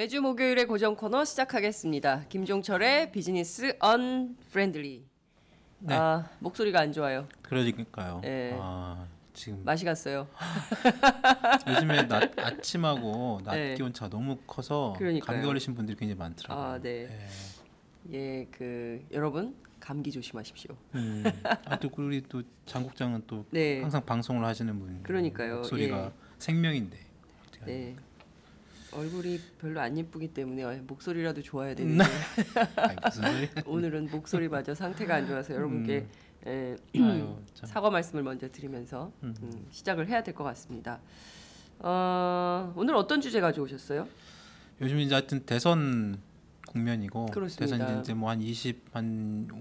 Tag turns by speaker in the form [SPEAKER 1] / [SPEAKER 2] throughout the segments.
[SPEAKER 1] 매주 목요일에 고정 코너 시작하겠습니다. 김종철의 비즈니스 언프렌들리.
[SPEAKER 2] 네.
[SPEAKER 1] 목소리가 안 좋아요.
[SPEAKER 2] 그러니까요.
[SPEAKER 1] 네.
[SPEAKER 2] 지금
[SPEAKER 1] 맛이 갔어요.
[SPEAKER 2] 요즘에 아침하고 낮
[SPEAKER 1] 네.
[SPEAKER 2] 기온차가 너무 커서
[SPEAKER 1] 그러니까요.
[SPEAKER 2] 감기 걸리신 분들이 굉장히 많더라고요.
[SPEAKER 1] 네. 예, 여러분 감기 조심하십시오.
[SPEAKER 2] 또 우리 또 장국장은 또
[SPEAKER 1] 네.
[SPEAKER 2] 항상 방송을 하시는 분.
[SPEAKER 1] 그러니까요.
[SPEAKER 2] 목소리가
[SPEAKER 1] 예.
[SPEAKER 2] 생명인데.
[SPEAKER 1] 네. 얼굴이 별로 안 예쁘기 때문에 목소리라도 좋아야 되는데
[SPEAKER 2] 무슨 소리?
[SPEAKER 1] 오늘은 목소리마저 상태가 안 좋아서 여러분께 사과 말씀을 먼저 드리면서 시작을 해야 될 것 같습니다. 오늘 어떤 주제 가져오셨어요?
[SPEAKER 2] 요즘 이제 하여튼 대선 국면이고
[SPEAKER 1] 그렇습니다.
[SPEAKER 2] 대선 이제 뭐 한 5,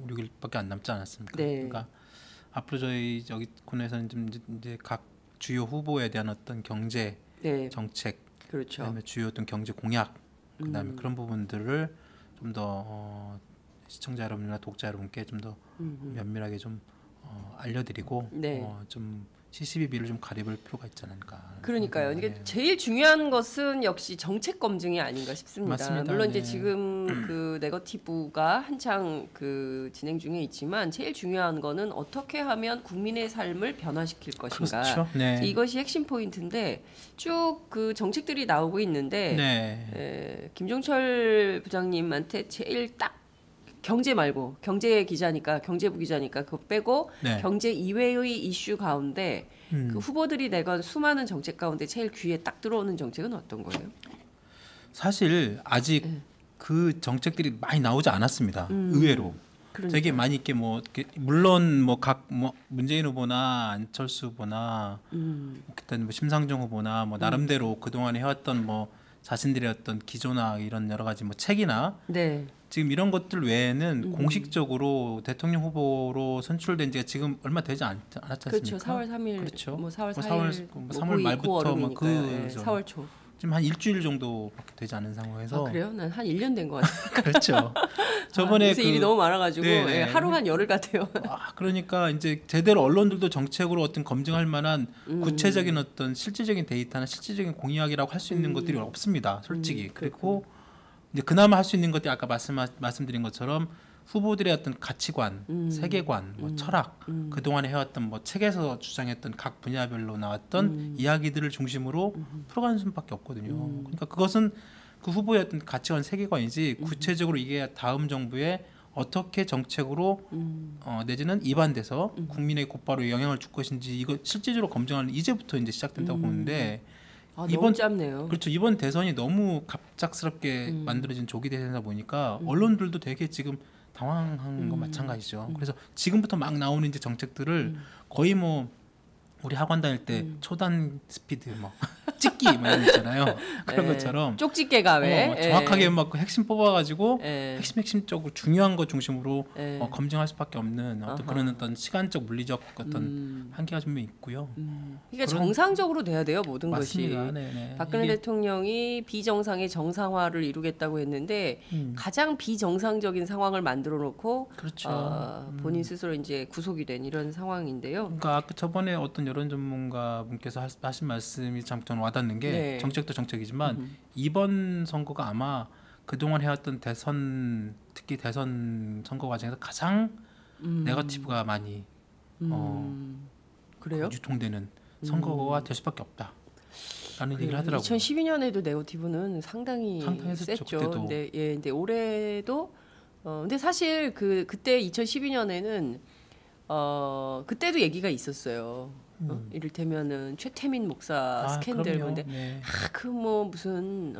[SPEAKER 2] 6일밖에 안 남지 않았습니까?
[SPEAKER 1] 네.
[SPEAKER 2] 그러니까 앞으로 저희 여기 군에서는 좀 이제 각 주요 후보에 대한 어떤 경제
[SPEAKER 1] 네.
[SPEAKER 2] 정책,
[SPEAKER 1] 그렇죠.
[SPEAKER 2] 그다음에 주요 어떤 경제 공약, 그다음에 그런 부분들을 좀 더 시청자 여러분이나 독자 여러분께 좀 더 면밀하게 좀 알려드리고
[SPEAKER 1] 네.
[SPEAKER 2] 좀 시시비비를 좀 가려볼 필요가 있지 않을까.
[SPEAKER 1] 그러니까요. 이게 제일 중요한 것은 역시 정책 검증이 아닌가 싶습니다.
[SPEAKER 2] 맞습니다.
[SPEAKER 1] 물론
[SPEAKER 2] 네.
[SPEAKER 1] 이제 지금 그 네거티브가 한창 그 진행 중에 있지만 제일 중요한 거는 어떻게 하면 국민의 삶을 변화시킬 것인가.
[SPEAKER 2] 그렇죠. 네.
[SPEAKER 1] 이것이 핵심 포인트인데 쭉 그 정책들이 나오고 있는데
[SPEAKER 2] 네.
[SPEAKER 1] 김종철 부장님한테 제일 딱 경제 말고 경제 기자니까 경제부 기자니까 그거 빼고
[SPEAKER 2] 네.
[SPEAKER 1] 경제 이외의 이슈 가운데 그 후보들이 내건 수많은 정책 가운데 제일 귀에 딱 들어오는 정책은 어떤 거예요?
[SPEAKER 2] 사실 아직 그 정책들이 많이 나오지 않았습니다. 의외로.
[SPEAKER 1] 그러니까.
[SPEAKER 2] 되게 많이 있게 물론 문재인 후보나 안철수 후보나 그때 심상정 후보나 나름대로 그동안에 해왔던 자신들의 어떤 기조나 이런 여러 가지 책이나
[SPEAKER 1] 네.
[SPEAKER 2] 지금 이런 것들 외에는 공식적으로 대통령 후보로 선출된 지가 지금 얼마 되지 않았지 않습니까?
[SPEAKER 1] 그렇죠. 4월 3일.
[SPEAKER 2] 그렇죠.
[SPEAKER 1] 4월 4일.
[SPEAKER 2] 3월 말부터
[SPEAKER 1] 네, 4월 초.
[SPEAKER 2] 지금 한 일주일 정도밖에 되지 않은 상황에서.
[SPEAKER 1] 그래요? 난 한 1년 된 것 같아요.
[SPEAKER 2] 그렇죠. 저번에
[SPEAKER 1] 요새 일이 너무 많아가지고
[SPEAKER 2] 네.
[SPEAKER 1] 하루 한 열흘 같아요.
[SPEAKER 2] 그러니까 이제 제대로 언론들도 정책으로 어떤 검증할 만한 구체적인 어떤 실질적인 데이터나 실질적인 공약이라고 할 수 있는 것들이 없습니다. 솔직히. 그리고 이제 그나마 할 수 있는 것들이 아까 말씀드린 것처럼 후보들의 어떤 가치관, 세계관, 철학, 그동안에 해왔던 책에서 주장했던 각 분야별로 나왔던 이야기들을 중심으로 풀어가는 수밖에 없거든요. 그러니까 그것은 그 후보의 어떤 가치관, 세계관이지 구체적으로 이게 다음 정부에 어떻게 정책으로 내지는 입안돼서 국민의 곧바로 영향을 줄 것인지 이거 실질적으로 검증하는 이제부터 이제 시작된다고 보는데
[SPEAKER 1] 너무 짧네요.
[SPEAKER 2] 그렇죠. 이번 대선이 너무 갑작스럽게 만들어진 조기 대선이다 보니까 언론들도 되게 지금 당황한 건 마찬가지죠. 그래서 지금부터 막 나오는 이제 정책들을 거의 우리 학원 다닐 때 초단 스피드 찍기 이런 거 있잖아요. 그런 것처럼
[SPEAKER 1] 쪽집게가 왜
[SPEAKER 2] 정확하게 핵심 뽑아가지고 핵심적으로 중요한 것 중심으로 검증할 수밖에 없는 어떤 그런 어떤 시간적 물리적 어떤 한계가 좀 있고요.
[SPEAKER 1] 그러니까 정상적으로 돼야 돼요 모든
[SPEAKER 2] 맞습니다.
[SPEAKER 1] 것이.
[SPEAKER 2] 네네.
[SPEAKER 1] 박근혜 대통령이 비정상의 정상화를 이루겠다고 했는데 가장 비정상적인 상황을 만들어 놓고
[SPEAKER 2] 그렇죠.
[SPEAKER 1] 본인 스스로 이제 구속이 된 이런 상황인데요.
[SPEAKER 2] 그러니까 아까 저번에 어떤 여론 전문가 분께서 하신 말씀이 참 저는 와닿는 게 정책도 정책이지만 이번 선거가 아마 그동안 해왔던 대선 특히 대선 선거 과정에서 가장 네거티브가 많이
[SPEAKER 1] 그래요?
[SPEAKER 2] 유통되는 선거가 될 수밖에 없다. 라는 얘기를 하더라고요.
[SPEAKER 1] 2012년에도 네거티브는 상당히
[SPEAKER 2] 했었죠,
[SPEAKER 1] 셌죠. 근데 올해도 근데 사실 그때 2012년에는 그때도 얘기가 있었어요. 이를테면은 최태민 목사 스캔들 건데 무슨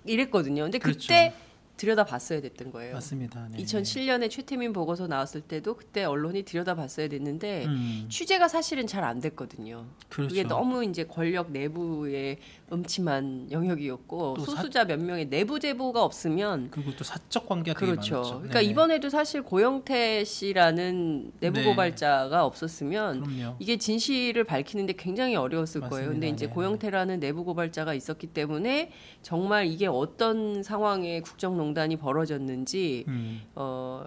[SPEAKER 1] 이랬거든요. 근데
[SPEAKER 2] 그렇죠.
[SPEAKER 1] 그때 들여다봤어야 됐던 거예요.
[SPEAKER 2] 맞습니다. 네.
[SPEAKER 1] 2007년에 최태민 보고서 나왔을 때도 그때 언론이 들여다봤어야 됐는데 취재가 사실은 잘 안 됐거든요.
[SPEAKER 2] 그렇죠.
[SPEAKER 1] 그게 너무 이제 권력 내부의 음침한 영역이었고 소수자 몇 명의 내부 제보가 없으면
[SPEAKER 2] 그리고 또 사적 관계가
[SPEAKER 1] 그렇죠.
[SPEAKER 2] 되게 많았죠.
[SPEAKER 1] 그러니까 이번에도 사실 고영태 씨라는 내부 고발자가 없었으면
[SPEAKER 2] 그럼요.
[SPEAKER 1] 이게 진실을 밝히는데 굉장히 어려웠을
[SPEAKER 2] 맞습니다.
[SPEAKER 1] 거예요. 근데 이제 고영태라는 내부 고발자가 있었기 때문에 정말 이게 어떤 상황에 국정농단이 벌어졌는지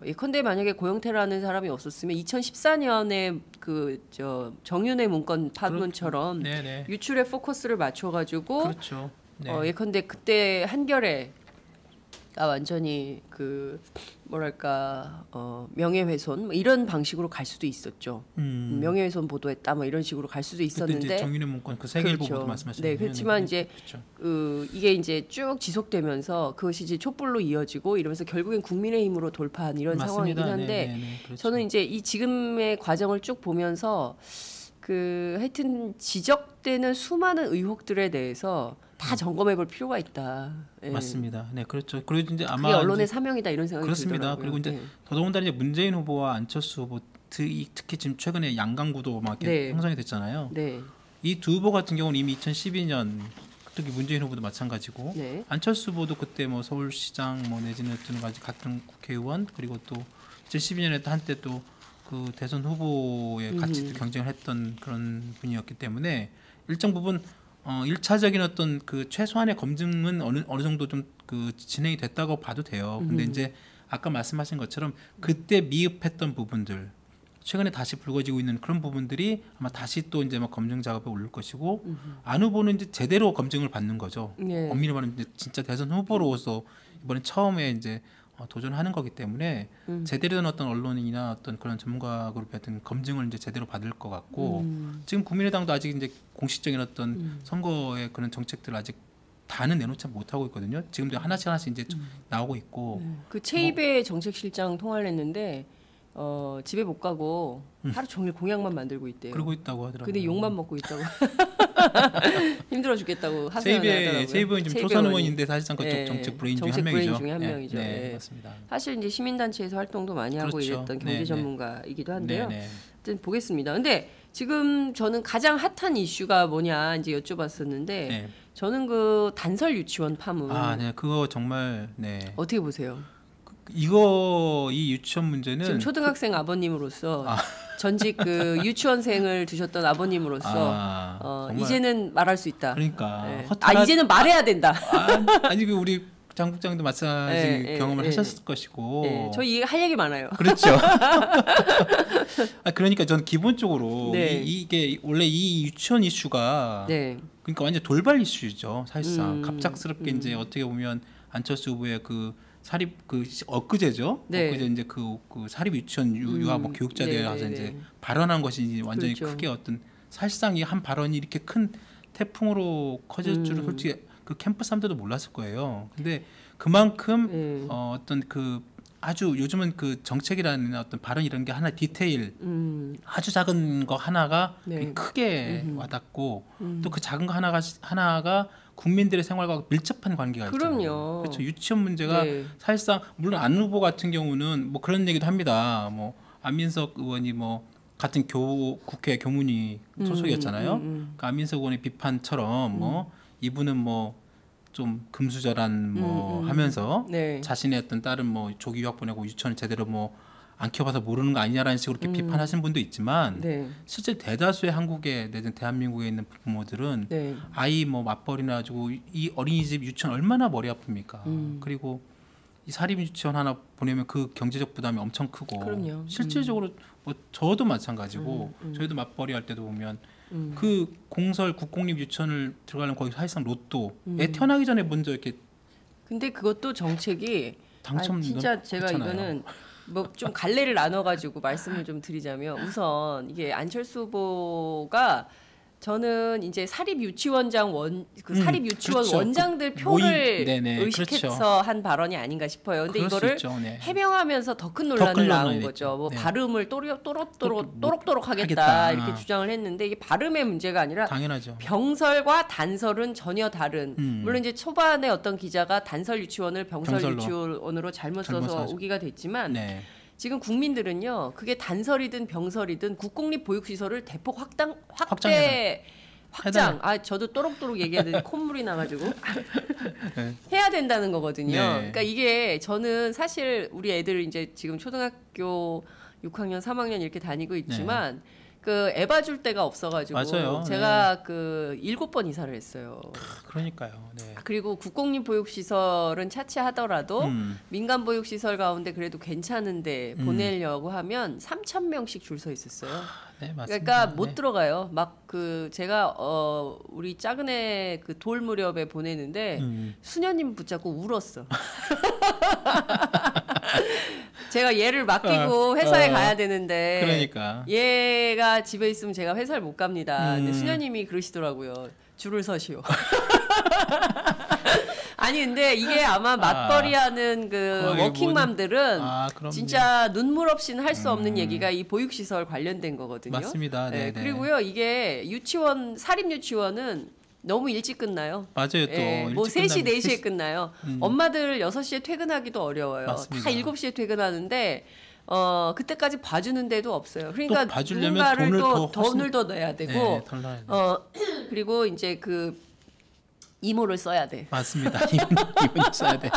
[SPEAKER 1] 예컨대 만약에 고영태라는 사람이 없었으면 2014년에 정윤회 문건 파문처럼 유출에 포커스를 맞춰가지고
[SPEAKER 2] 그렇죠. 네.
[SPEAKER 1] 예컨대 그때 한겨레가 완전히 그 뭐랄까 명예훼손 뭐 이런 방식으로 갈 수도 있었죠. 명예훼손 보도했다 뭐 이런 식으로 갈 수도 있었는데
[SPEAKER 2] 이제 정윤의 문건 그 세계일보
[SPEAKER 1] 그렇죠.
[SPEAKER 2] 보도 말씀하시는
[SPEAKER 1] 네, 그렇지만 이제
[SPEAKER 2] 그렇죠.
[SPEAKER 1] 이게 이제 쭉 지속되면서 그것이 이제 촛불로 이어지고 이러면서 결국엔 국민의힘으로 돌파한 이런
[SPEAKER 2] 맞습니다.
[SPEAKER 1] 상황이긴 한데
[SPEAKER 2] 네, 그렇죠.
[SPEAKER 1] 저는 이제 이 지금의 과정을 쭉 보면서 그 하여튼 지적되는 수많은 의혹들에 대해서 다 점검해볼 필요가 있다. 예.
[SPEAKER 2] 맞습니다. 네, 그렇죠. 그리고 이제 아마
[SPEAKER 1] 그게 언론의 사명이다 이런 생각이
[SPEAKER 2] 그렇습니다.
[SPEAKER 1] 들더라고요.
[SPEAKER 2] 그리고 이제
[SPEAKER 1] 예.
[SPEAKER 2] 더더군다나 이제 문재인 후보와 안철수 후보 특히 지금 최근에 양강구도 막 이렇게
[SPEAKER 1] 네.
[SPEAKER 2] 형성이 됐잖아요.
[SPEAKER 1] 네,
[SPEAKER 2] 이 두 후보 같은 경우는 이미 2012년 특히 문재인 후보도 마찬가지고
[SPEAKER 1] 네.
[SPEAKER 2] 안철수 후보도 그때 뭐 서울시장 뭐 내지는 어떤 같은 국회의원 그리고 또 2012년에 또 한때 또 그 대선 후보에 같이 또 경쟁을 했던 그런 분이었기 때문에 일정 부분 1차적인 어떤 그 최소한의 검증은 어느 정도 좀 그 진행이 됐다고 봐도 돼요. 근데 이제 아까 말씀하신 것처럼 그때 미흡했던 부분들 최근에 다시 불거지고 있는 그런 부분들이 아마 다시 또 이제 막 검증 작업에 올릴 것이고 안 후보는 이제 제대로 검증을 받는 거죠.
[SPEAKER 1] 네.
[SPEAKER 2] 엄밀히 말하면 이제 진짜 대선 후보로서 이번에 처음에 이제 도전하는 거기 때문에 제대로 된 어떤 언론이나 어떤 그런 전문가 그룹의 어떤 검증을 이제 제대로 받을 것 같고 지금 국민의당도 아직 이제 공식적인 어떤 선거의 그런 정책들을 아직 다는 내놓지 못하고 있거든요. 지금도 하나씩 이제 나오고 있고
[SPEAKER 1] 그 최입의 정책실장 통화를 했는데 집에 못 가고 하루 종일 공약만 만들고 있대요.
[SPEAKER 2] 그러고 있다고 하더라고요.
[SPEAKER 1] 근데 욕만 먹고 있다고. 힘들어 죽겠다고 하더라고요.
[SPEAKER 2] 최입은 지금 초선 의원인데 사실상 그쪽 정책 브레인 중에 한 명이죠.
[SPEAKER 1] 중에 한 명이죠.
[SPEAKER 2] 네, 맞습니다.
[SPEAKER 1] 사실 이제 시민단체에서 활동도 많이 하고
[SPEAKER 2] 그렇죠.
[SPEAKER 1] 이랬던 경제
[SPEAKER 2] 네,
[SPEAKER 1] 전문가이기도 한데요.
[SPEAKER 2] 네.
[SPEAKER 1] 하여튼 보겠습니다. 근데 지금 저는 가장 핫한 이슈가 뭐냐 이제 여쭤봤었는데
[SPEAKER 2] 네.
[SPEAKER 1] 저는 그 단설 유치원 파문
[SPEAKER 2] 네, 그거 정말 네.
[SPEAKER 1] 어떻게 보세요?
[SPEAKER 2] 이 유치원 문제는
[SPEAKER 1] 지금 초등학생 아버님으로서 전직 그 유치원생을 두셨던 아버님으로서
[SPEAKER 2] 정말.
[SPEAKER 1] 이제는 말할 수 있다.
[SPEAKER 2] 그러니까
[SPEAKER 1] 네. 이제는 말해야 된다.
[SPEAKER 2] 아니 그 우리 장 국장도 마찬가지 경험을 하셨을 것이고.
[SPEAKER 1] 저 할 얘기 많아요.
[SPEAKER 2] 그렇죠. 그러니까 저는 기본적으로
[SPEAKER 1] 네.
[SPEAKER 2] 이게 원래 이 유치원 이슈가 그러니까 완전 돌발 이슈죠. 사실상 갑작스럽게 이제 어떻게 보면 안철수 후보의 그 사립 엊그제죠. 엊그제 이제 그 사립 유치원 유아 뭐 교육자들에 가서 이제 발언한 것이 이제 완전히
[SPEAKER 1] 그렇죠.
[SPEAKER 2] 크게 어떤 사실상 이 한 발언이 이렇게 큰 태풍으로 커질 줄은 솔직히 그 캠프 사람들도 몰랐을 거예요. 근데 그만큼 어떤 그 아주 요즘은 그 정책이라는 어떤 발언 이런 게 하나 디테일 아주 작은 거 하나가 크게 와닿고 또 그 작은 거 하나가 국민들의 생활과 밀접한 관계가 있잖아요.
[SPEAKER 1] 그럼요.
[SPEAKER 2] 그렇죠. 유치원 문제가 사실상 물론 안 후보 같은 경우는 뭐 그런 얘기도 합니다. 뭐 안민석 의원이 뭐 같은 국회 교문위 소속이었잖아요. 그러니까 안민석 의원의 비판처럼 뭐 이분은 뭐 좀 금수저란 뭐 하면서 자신의 어떤 딸은 뭐 조기 유학 보내고 유치원을 제대로 뭐 안 키워봐서 모르는 거 아니냐라는 식으로 이렇게 비판하시는 분도 있지만 실제 대다수의 한국에 내지는 대한민국에 있는 부모들은 아이 뭐 맞벌이나 가지고 이 어린이집 유치원 얼마나 머리 아픕니까? 그리고 이 사립 유치원 하나 보내면 그 경제적 부담이 엄청 크고
[SPEAKER 1] 그럼요.
[SPEAKER 2] 실질적으로 뭐 저도 마찬가지고 저희도 맞벌이 할 때도 보면 그 공설 국공립 유치원을 들어가려면 거기 사실상 로또 애 태어나기 전에 먼저 이렇게
[SPEAKER 1] 근데 그것도 정책이
[SPEAKER 2] 당첨
[SPEAKER 1] 진짜 제가
[SPEAKER 2] 그렇잖아요.
[SPEAKER 1] 이거는 뭐 좀 갈래를 나눠가지고 말씀을 좀 드리자면 우선 이게 안철수 후보가 저는 이제 사립 유치원장 사립 유치원
[SPEAKER 2] 그렇죠.
[SPEAKER 1] 원장들 표를 의식해서
[SPEAKER 2] 그렇죠.
[SPEAKER 1] 한 발언이 아닌가 싶어요. 근데 이거를 해명하면서 더 큰 논란을 낳은 거죠. 뭐 발음을 또록또록 하겠다 이렇게 주장을 했는데 이게 발음의 문제가 아니라
[SPEAKER 2] 당연하죠.
[SPEAKER 1] 병설과 단설은 전혀 다른. 물론 이제 초반에 어떤 기자가 단설 유치원을 병설 유치원으로 잘못 써서 오기가 됐지만. 지금 국민들은요, 그게 단설이든 병설이든 국공립 보육시설을 대폭 확장. 저도 또록또록 얘기하는데 콧물이 나가지고 해야 된다는 거거든요. 그러니까 이게 저는 사실 우리 애들 이제 지금 초등학교 6학년, 3학년 이렇게 다니고 있지만 그 애 봐줄 데가 없어가지고
[SPEAKER 2] 맞아요.
[SPEAKER 1] 제가 그 7번 이사를 했어요.
[SPEAKER 2] 그러니까요. 네.
[SPEAKER 1] 그리고 국공립 보육시설은 차치하더라도 민간 보육시설 가운데 그래도 괜찮은데 보내려고 하면 3,000명씩 줄 서 있었어요.
[SPEAKER 2] 네, 맞습니다.
[SPEAKER 1] 그러니까 못
[SPEAKER 2] 네.
[SPEAKER 1] 들어가요. 막 그 제가 우리 작은 애 그 돌 무렵에 보내는데 수녀님 붙잡고 울었어. 제가 얘를 맡기고 회사에 가야 되는데
[SPEAKER 2] 그러니까.
[SPEAKER 1] 얘가 집에 있으면 제가 회사를 못 갑니다. 근데 수녀님이 그러시더라고요. 줄을 서시오. 아니 근데 이게 아마 맞벌이 하는 그 워킹맘들은 진짜 눈물 없이는 할 수 없는 얘기가 이 보육시설 관련된 거거든요.
[SPEAKER 2] 맞습니다. 네,
[SPEAKER 1] 그리고요 이게 유치원 사립유치원은 너무 일찍 끝나요.
[SPEAKER 2] 맞아요. 또
[SPEAKER 1] 뭐
[SPEAKER 2] 일찍
[SPEAKER 1] 3시,
[SPEAKER 2] 끝나면
[SPEAKER 1] 4시에 끝나요. 엄마들 6시에 퇴근하기도 어려워요.
[SPEAKER 2] 맞습니다.
[SPEAKER 1] 다 7시에 퇴근하는데 그때까지 봐주는 데도 없어요. 그러니까
[SPEAKER 2] 또 봐주려면
[SPEAKER 1] 누군가를
[SPEAKER 2] 돈을
[SPEAKER 1] 더 내야 되고
[SPEAKER 2] 네, 덜 넣어야 돼요.
[SPEAKER 1] 그리고 이제 그 이모를 써야 돼.
[SPEAKER 2] 맞습니다. 이분 써야 돼.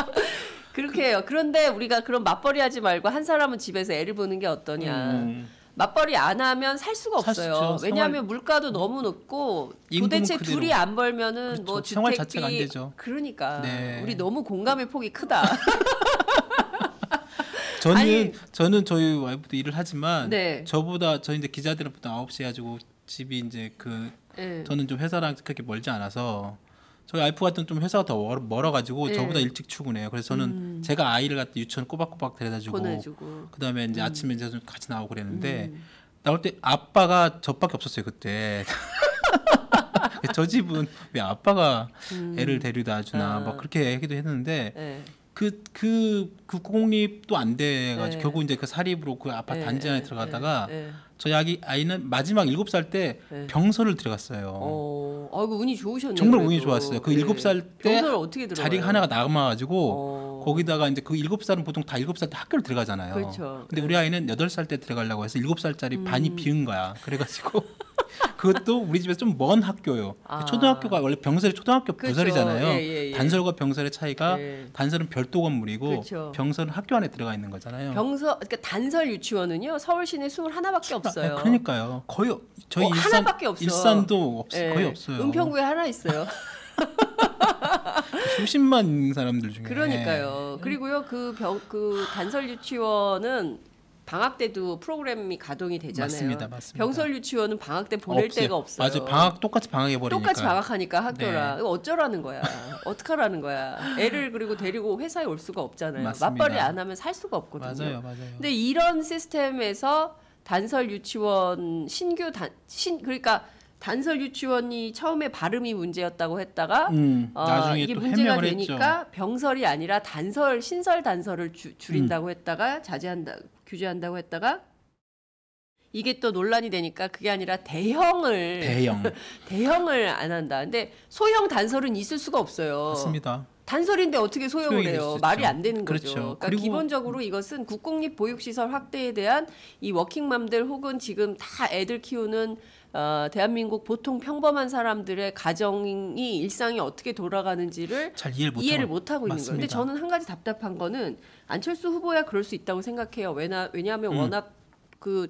[SPEAKER 1] 그렇게 해요. 그런데 우리가 그런 맞벌이 하지 말고 한 사람은 집에서 애를 보는 게 어떠냐. 맞벌이 안 하면 살 수가 없어요. 왜냐하면 물가도 너무 높고 도대체
[SPEAKER 2] 그대로.
[SPEAKER 1] 둘이 안 벌면은
[SPEAKER 2] 그렇죠.
[SPEAKER 1] 뭐
[SPEAKER 2] 생활
[SPEAKER 1] 주택비
[SPEAKER 2] 자체가 안 되죠.
[SPEAKER 1] 그러니까
[SPEAKER 2] 네.
[SPEAKER 1] 우리 너무 공감의 폭이 크다.
[SPEAKER 2] 저는 저희 와이프도 일을 하지만
[SPEAKER 1] 네.
[SPEAKER 2] 저희 이제 기자들은 보통 9시 해가지고 집이 이제 저는 좀 회사랑 그렇게 멀지 않아서 저희 와이프 같은 좀 회사가 더 멀어가지고 저보다 일찍 출근해요. 그래서 저는 제가 아이를 갖다 유치원 꼬박꼬박 데려다주고
[SPEAKER 1] 보내주고.
[SPEAKER 2] 그다음에 이제 아침에 이제 좀 같이 나오고 그랬는데 나올 때 아빠가 저밖에 없었어요 그때. 저 집은 왜 아빠가 애를 데려다 주나 막 그렇게 얘기도 했는데 그 공립도 안 돼가지고 결국 이제 그 사립으로 그 아파트 단지 안에 들어가다가 저희 아이는 마지막 7살 때 병설을 들어갔어요.
[SPEAKER 1] 아이고 운이 좋으셨네요.
[SPEAKER 2] 정말
[SPEAKER 1] 그래도.
[SPEAKER 2] 운이 좋았어요. 그 7살 때
[SPEAKER 1] 병설을 어떻게 들어가요?
[SPEAKER 2] 자리가 하나가 남아가지고 거기다가 이제 그 7살은 보통 다 7살 때 학교를 들어가잖아요.
[SPEAKER 1] 그렇죠.
[SPEAKER 2] 근데 우리 아이는 8살 때 들어가려고 해서 7살짜리 반이 비은 거야. 그래가지고 그것도 우리 집에서 좀 먼 학교요. 초등학교가 원래 병설이 초등학교 부설이잖아요.
[SPEAKER 1] 예.
[SPEAKER 2] 단설과 병설의 차이가 단설은 별도 건물이고
[SPEAKER 1] 그렇죠.
[SPEAKER 2] 병설은 학교 안에 들어가 있는 거잖아요.
[SPEAKER 1] 그러니까 단설 유치원은요 서울 시내 21밖에 없어요.
[SPEAKER 2] 그러니까요. 거의 저희
[SPEAKER 1] 하나밖에 없어.
[SPEAKER 2] 일산도 거의 없어요.
[SPEAKER 1] 은평구에 하나 있어요.
[SPEAKER 2] 수십만 사람들 중에.
[SPEAKER 1] 그러니까요. 그리고요 그 단설 유치원은 방학 때도 프로그램이 가동이 되잖아요.
[SPEAKER 2] 맞습니다.
[SPEAKER 1] 병설 유치원은 방학 때 보낼 데가 없어요.
[SPEAKER 2] 맞아요. 똑같이 방학해 버리니까.
[SPEAKER 1] 똑같이 방학하니까 학교랑.
[SPEAKER 2] 네.
[SPEAKER 1] 이거 어쩌라는 거야. 어떡하라는 거야. 애를 그리고 데리고 회사에 올 수가 없잖아요.
[SPEAKER 2] 맞습니다.
[SPEAKER 1] 맞벌이 안 하면 살 수가 없거든요.
[SPEAKER 2] 맞아요.
[SPEAKER 1] 근데 이런 시스템에서 단설 유치원 그러니까 단설 유치원이 처음에 발음이 문제였다고 했다가
[SPEAKER 2] 나중에
[SPEAKER 1] 이게
[SPEAKER 2] 또
[SPEAKER 1] 문제가
[SPEAKER 2] 해명을
[SPEAKER 1] 되니까
[SPEAKER 2] 했죠.
[SPEAKER 1] 병설이 아니라 신설 단설을 줄인다고 했다가 규제한다고 했다가 이게 또 논란이 되니까 그게 아니라 대형을 안 한다. 근데 소형 단설은 있을 수가 없어요.
[SPEAKER 2] 맞습니다.
[SPEAKER 1] 단설인데 어떻게 소형을 해요? 말이 안 되는 거죠.
[SPEAKER 2] 그렇죠.
[SPEAKER 1] 그러니까
[SPEAKER 2] 그리고
[SPEAKER 1] 기본적으로 이것은 국공립 보육시설 확대에 대한 이 워킹맘들 혹은 지금 다 애들 키우는 대한민국 보통 평범한 사람들의 가정이 일상이 어떻게 돌아가는지를
[SPEAKER 2] 잘
[SPEAKER 1] 이해를 못하고 있는 거예요. 근데
[SPEAKER 2] 맞습니다.
[SPEAKER 1] 저는 한 가지 답답한 거는 안철수 후보야 그럴 수 있다고 생각해요. 왜냐하면 워낙 그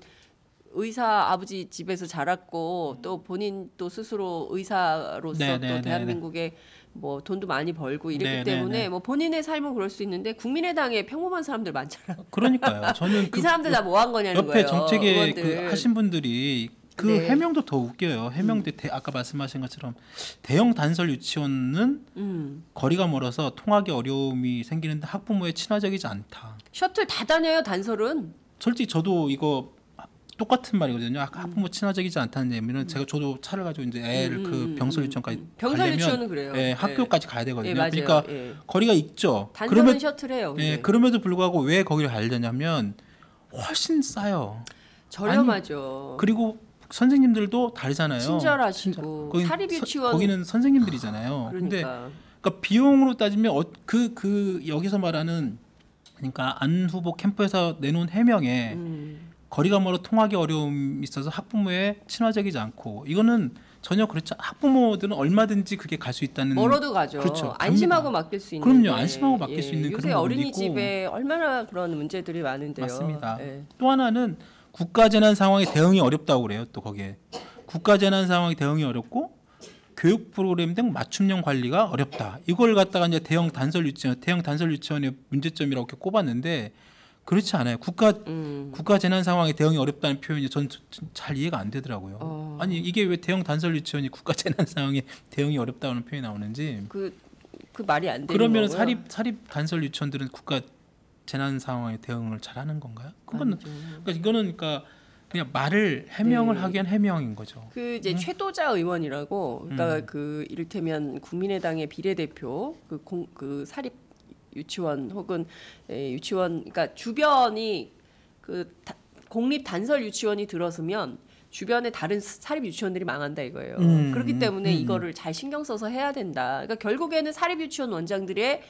[SPEAKER 1] 의사 아버지 집에서 자랐고 또 본인 또 스스로 의사로서 또 대한민국에 뭐 돈도 많이 벌고 이랬기 때문에 뭐 본인의 삶은 그럴 수 있는데 국민의당에 평범한 사람들 많잖아요.
[SPEAKER 2] 그러니까요. 저는
[SPEAKER 1] 이 사람들 다 뭐 한 거냐는
[SPEAKER 2] 옆에
[SPEAKER 1] 거예요.
[SPEAKER 2] 정책에 하신 분들이 해명도 더 웃겨요. 해명대 아까 말씀하신 것처럼 대형 단설 유치원은 거리가 멀어서 통학에 어려움이 생기는데 학부모에 친화적이지 않다.
[SPEAKER 1] 셔틀 다 다녀요 단설은.
[SPEAKER 2] 솔직히 저도 이거 똑같은 말이거든요. 학부모 친화적이지 않다는 얘기는 저도 차를 가지고 이제 애를 그 병설 유치원까지
[SPEAKER 1] 병설 유치원은 그래요.
[SPEAKER 2] 학교까지 가야 되거든요.
[SPEAKER 1] 맞아요.
[SPEAKER 2] 그러니까 거리가 있죠.
[SPEAKER 1] 단설은 셔틀해요.
[SPEAKER 2] 그럼에도 불구하고 왜 거기를 가려냐면 훨씬 싸요.
[SPEAKER 1] 저렴하죠.
[SPEAKER 2] 그리고 선생님들도 다르잖아요.
[SPEAKER 1] 친절하시고 사립 유치원
[SPEAKER 2] 거기는 선생님들이잖아요. 그러니까 비용으로 따지면 여기서 말하는 그러니까 안 후보 캠프에서 내놓은 해명에 거리가 멀어 통학에 어려움이 있어서 학부모에 친화적이지 않고 이거는 전혀 그렇죠. 학부모들은 얼마든지 그게 갈 수 있다는
[SPEAKER 1] 멀어도 가죠.
[SPEAKER 2] 그렇죠.
[SPEAKER 1] 안심하고 맡길 수 있는.
[SPEAKER 2] 그럼요. 안심하고 맡길 수 있는
[SPEAKER 1] 요새
[SPEAKER 2] 그런 부분도
[SPEAKER 1] 어린이집에 얼마나 그런 문제들이 많은데요.
[SPEAKER 2] 맞습니다. 또 하나는 국가재난 상황에 대응이 어렵다고 그래요. 또 거기에 국가재난 상황에 대응이 어렵고 교육 프로그램 등 맞춤형 관리가 어렵다. 이걸 갖다가 이제 대형 단설 유치원의 문제점이라고 이렇게 꼽았는데 그렇지 않아요. 국가 재난 상황에 대응이 어렵다는 표현이 전 잘 이해가 안 되더라고요. 아니 이게 왜 대형 단설 유치원이 국가 재난 상황에 대응이 어렵다는 표현이 나오는지
[SPEAKER 1] 그 말이 안 되는
[SPEAKER 2] 그러면
[SPEAKER 1] 거고요.
[SPEAKER 2] 사립 단설 유치원들은 국가 재난 상황에 대응을 잘하는 건가요? 그건 그러니까 이거는 그냥 말을 해명을 하기 위한 해명인 거죠.
[SPEAKER 1] 그 이제 최도자 의원이라고 그러니까 그 이를테면 국민의당의 비례대표 그 사립 유치원 혹은 유치원 그러니까 주변이 공립 단설 유치원이 들어서면 주변에 다른 사립 유치원들이 망한다 이거예요. 그렇기 때문에 이거를 잘 신경 써서 해야 된다. 그러니까 결국에는 사립 유치원 원장들의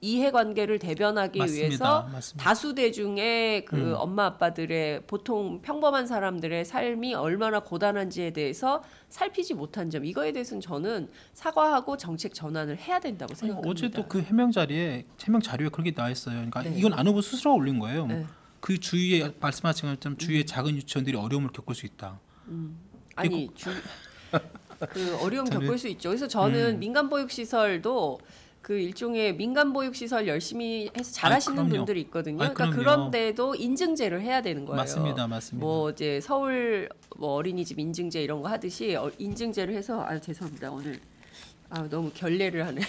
[SPEAKER 1] 이해관계를 대변하기 위해서 다수 대중의 그 엄마 아빠들의 보통 평범한 사람들의 삶이 얼마나 고단한지에 대해서 살피지 못한 점 이거에 대해서는 저는 사과하고 정책 전환을 해야 된다고 생각합니다.
[SPEAKER 2] 어제도 그 해명 자료에 그렇게 나와 있어요. 그러니까 이건 안 후보 스스로 올린 거예요. 그 주위에 말씀하신 것처럼 주위에 작은 유치원들이 어려움을 겪을 수 있다.
[SPEAKER 1] 아니 그 어려움 겪을 수 있죠. 그래서 저는 민간 보육 시설도 그 일종의 민간 보육 시설 열심히 해서 잘하시는 분들이 있거든요. 그러니까 그런데도 인증제를 해야 되는 거예요.
[SPEAKER 2] 맞습니다.
[SPEAKER 1] 뭐 이제 서울 뭐 어린이집 인증제 이런 거 하듯이 인증제를 해서 죄송합니다 오늘 너무 결례를 하네.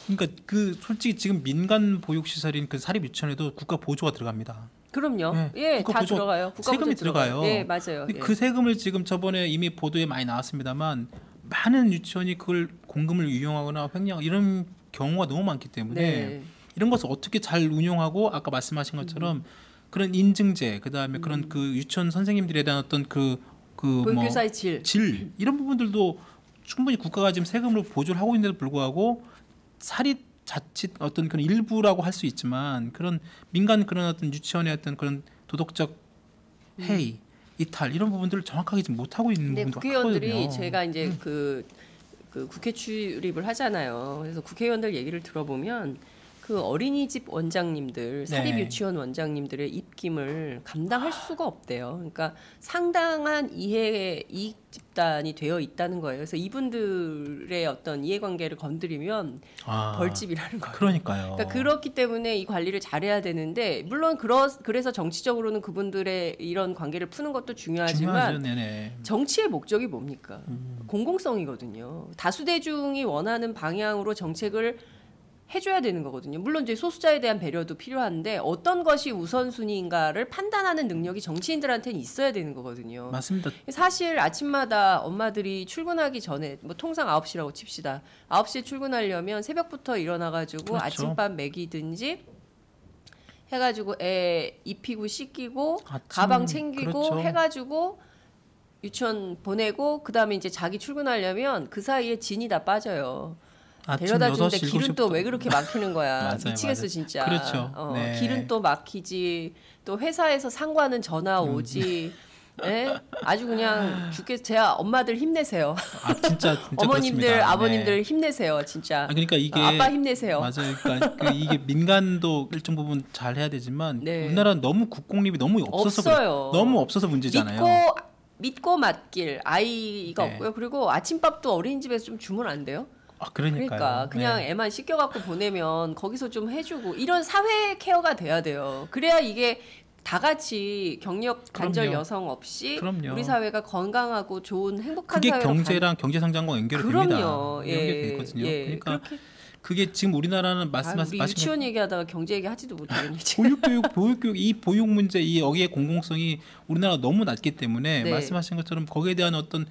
[SPEAKER 2] 그러니까 그 솔직히 지금 민간 보육 시설인 그 사립 유치원에도 국가 보조가 들어갑니다.
[SPEAKER 1] 그럼요. 예, 다 들어가요.
[SPEAKER 2] 세금이 들어가요.
[SPEAKER 1] 예, 맞아요.
[SPEAKER 2] 그 세금을 지금 저번에 이미 보도에 많이 나왔습니다만 많은 유치원이 그걸 공금을 이용하거나 횡령하고 이런 경우가 너무 많기 때문에 이런 것을 어떻게 잘 운용하고 아까 말씀하신 것처럼 그런 인증제 그다음에 그런 그 유치원 선생님들에 대한 어떤
[SPEAKER 1] 보육교사의
[SPEAKER 2] 질 이런 부분들도 충분히 국가가 지금 세금으로 보조를 하고 있는데도 불구하고 사립 자칫 어떤 그런 일부라고 할 수 있지만 그런 민간 그런 어떤 유치원의 어떤 그런 도덕적 해이 이탈 이런 부분들을 정확하게 지금 못 하고 있는 부분도
[SPEAKER 1] 국회의원들이
[SPEAKER 2] 많거든요.
[SPEAKER 1] 제가 이제 그 국회 출입을 하잖아요. 그래서 국회의원들 얘기를 들어보면 그 어린이집 원장님들, 사립 유치원 원장님들의 입김을 감당할 수가 없대요. 그러니까 상당한 이익 집단이 되어 있다는 거예요. 그래서 이분들의 어떤 이해관계를 건드리면 벌집이라는 거예요.
[SPEAKER 2] 그러니까요.
[SPEAKER 1] 그러니까 그렇기 때문에 이 관리를 잘해야 되는데 물론 그래서 정치적으로는 그분들의 이런 관계를 푸는 것도 중요하지만 정치의 목적이 뭡니까? 공공성이거든요. 다수 대중이 원하는 방향으로 정책을 해줘야 되는 거거든요. 물론 이제 소수자에 대한 배려도 필요한데 어떤 것이 우선순위인가를 판단하는 능력이 정치인들한테는 있어야 되는 거거든요.
[SPEAKER 2] 맞습니다.
[SPEAKER 1] 사실 아침마다 엄마들이 출근하기 전에 뭐 통상 9시라고 칩시다. 9시에 출근하려면 새벽부터 일어나가지고
[SPEAKER 2] 그렇죠.
[SPEAKER 1] 아침밥 먹이든지 해가지고 애 입히고 씻기고 가방 챙기고 해가지고 유치원 보내고 그다음에 이제 자기 출근하려면 그 사이에 진이 다 빠져요. 데려다 주는데 길은 또 왜 그렇게 막히는 거야.
[SPEAKER 2] 맞아요,
[SPEAKER 1] 미치겠어
[SPEAKER 2] 맞아요.
[SPEAKER 1] 진짜.
[SPEAKER 2] 그렇죠.
[SPEAKER 1] 길은 또 막히지. 또 회사에서 상관은 전화 오지. 네? 아주 그냥 죽겠어. 제가 엄마들 힘내세요.
[SPEAKER 2] 진짜
[SPEAKER 1] 어머님들,
[SPEAKER 2] 그렇습니다.
[SPEAKER 1] 아버님들 힘내세요, 진짜.
[SPEAKER 2] 그러니까 이게
[SPEAKER 1] 아빠 힘내세요.
[SPEAKER 2] 맞아요. 그러니까 이게 민간도 일정 부분 잘 해야 되지만 우리나라는 너무 국공립이 너무 없어서 너무 없어서 문제잖아요.
[SPEAKER 1] 믿고 맡길 아이가 없고요. 그리고 아침밥도 어린이집에서 좀 주문 안 돼요? 그러니까 그냥 애만 씻겨갖고 보내면 거기서 좀 해주고 이런 사회 케어가 돼야 돼요. 그래야 이게 다 같이 경력 단절 여성 없이 우리 사회가 건강하고 좋은 행복한
[SPEAKER 2] 그게
[SPEAKER 1] 사회로
[SPEAKER 2] 경제랑 경제 성장과 연결이 됩니다.
[SPEAKER 1] 연결이
[SPEAKER 2] 되거든요. 그러니까 그게 지금 우리나라는
[SPEAKER 1] 우리 유치원 얘기하다가 경제 얘기하지도 못하겠네.
[SPEAKER 2] 보육교육 이 보육 문제 이 여기에 공공성이 우리나라가 너무 낮기 때문에 말씀하신 것처럼 거기에 대한 어떤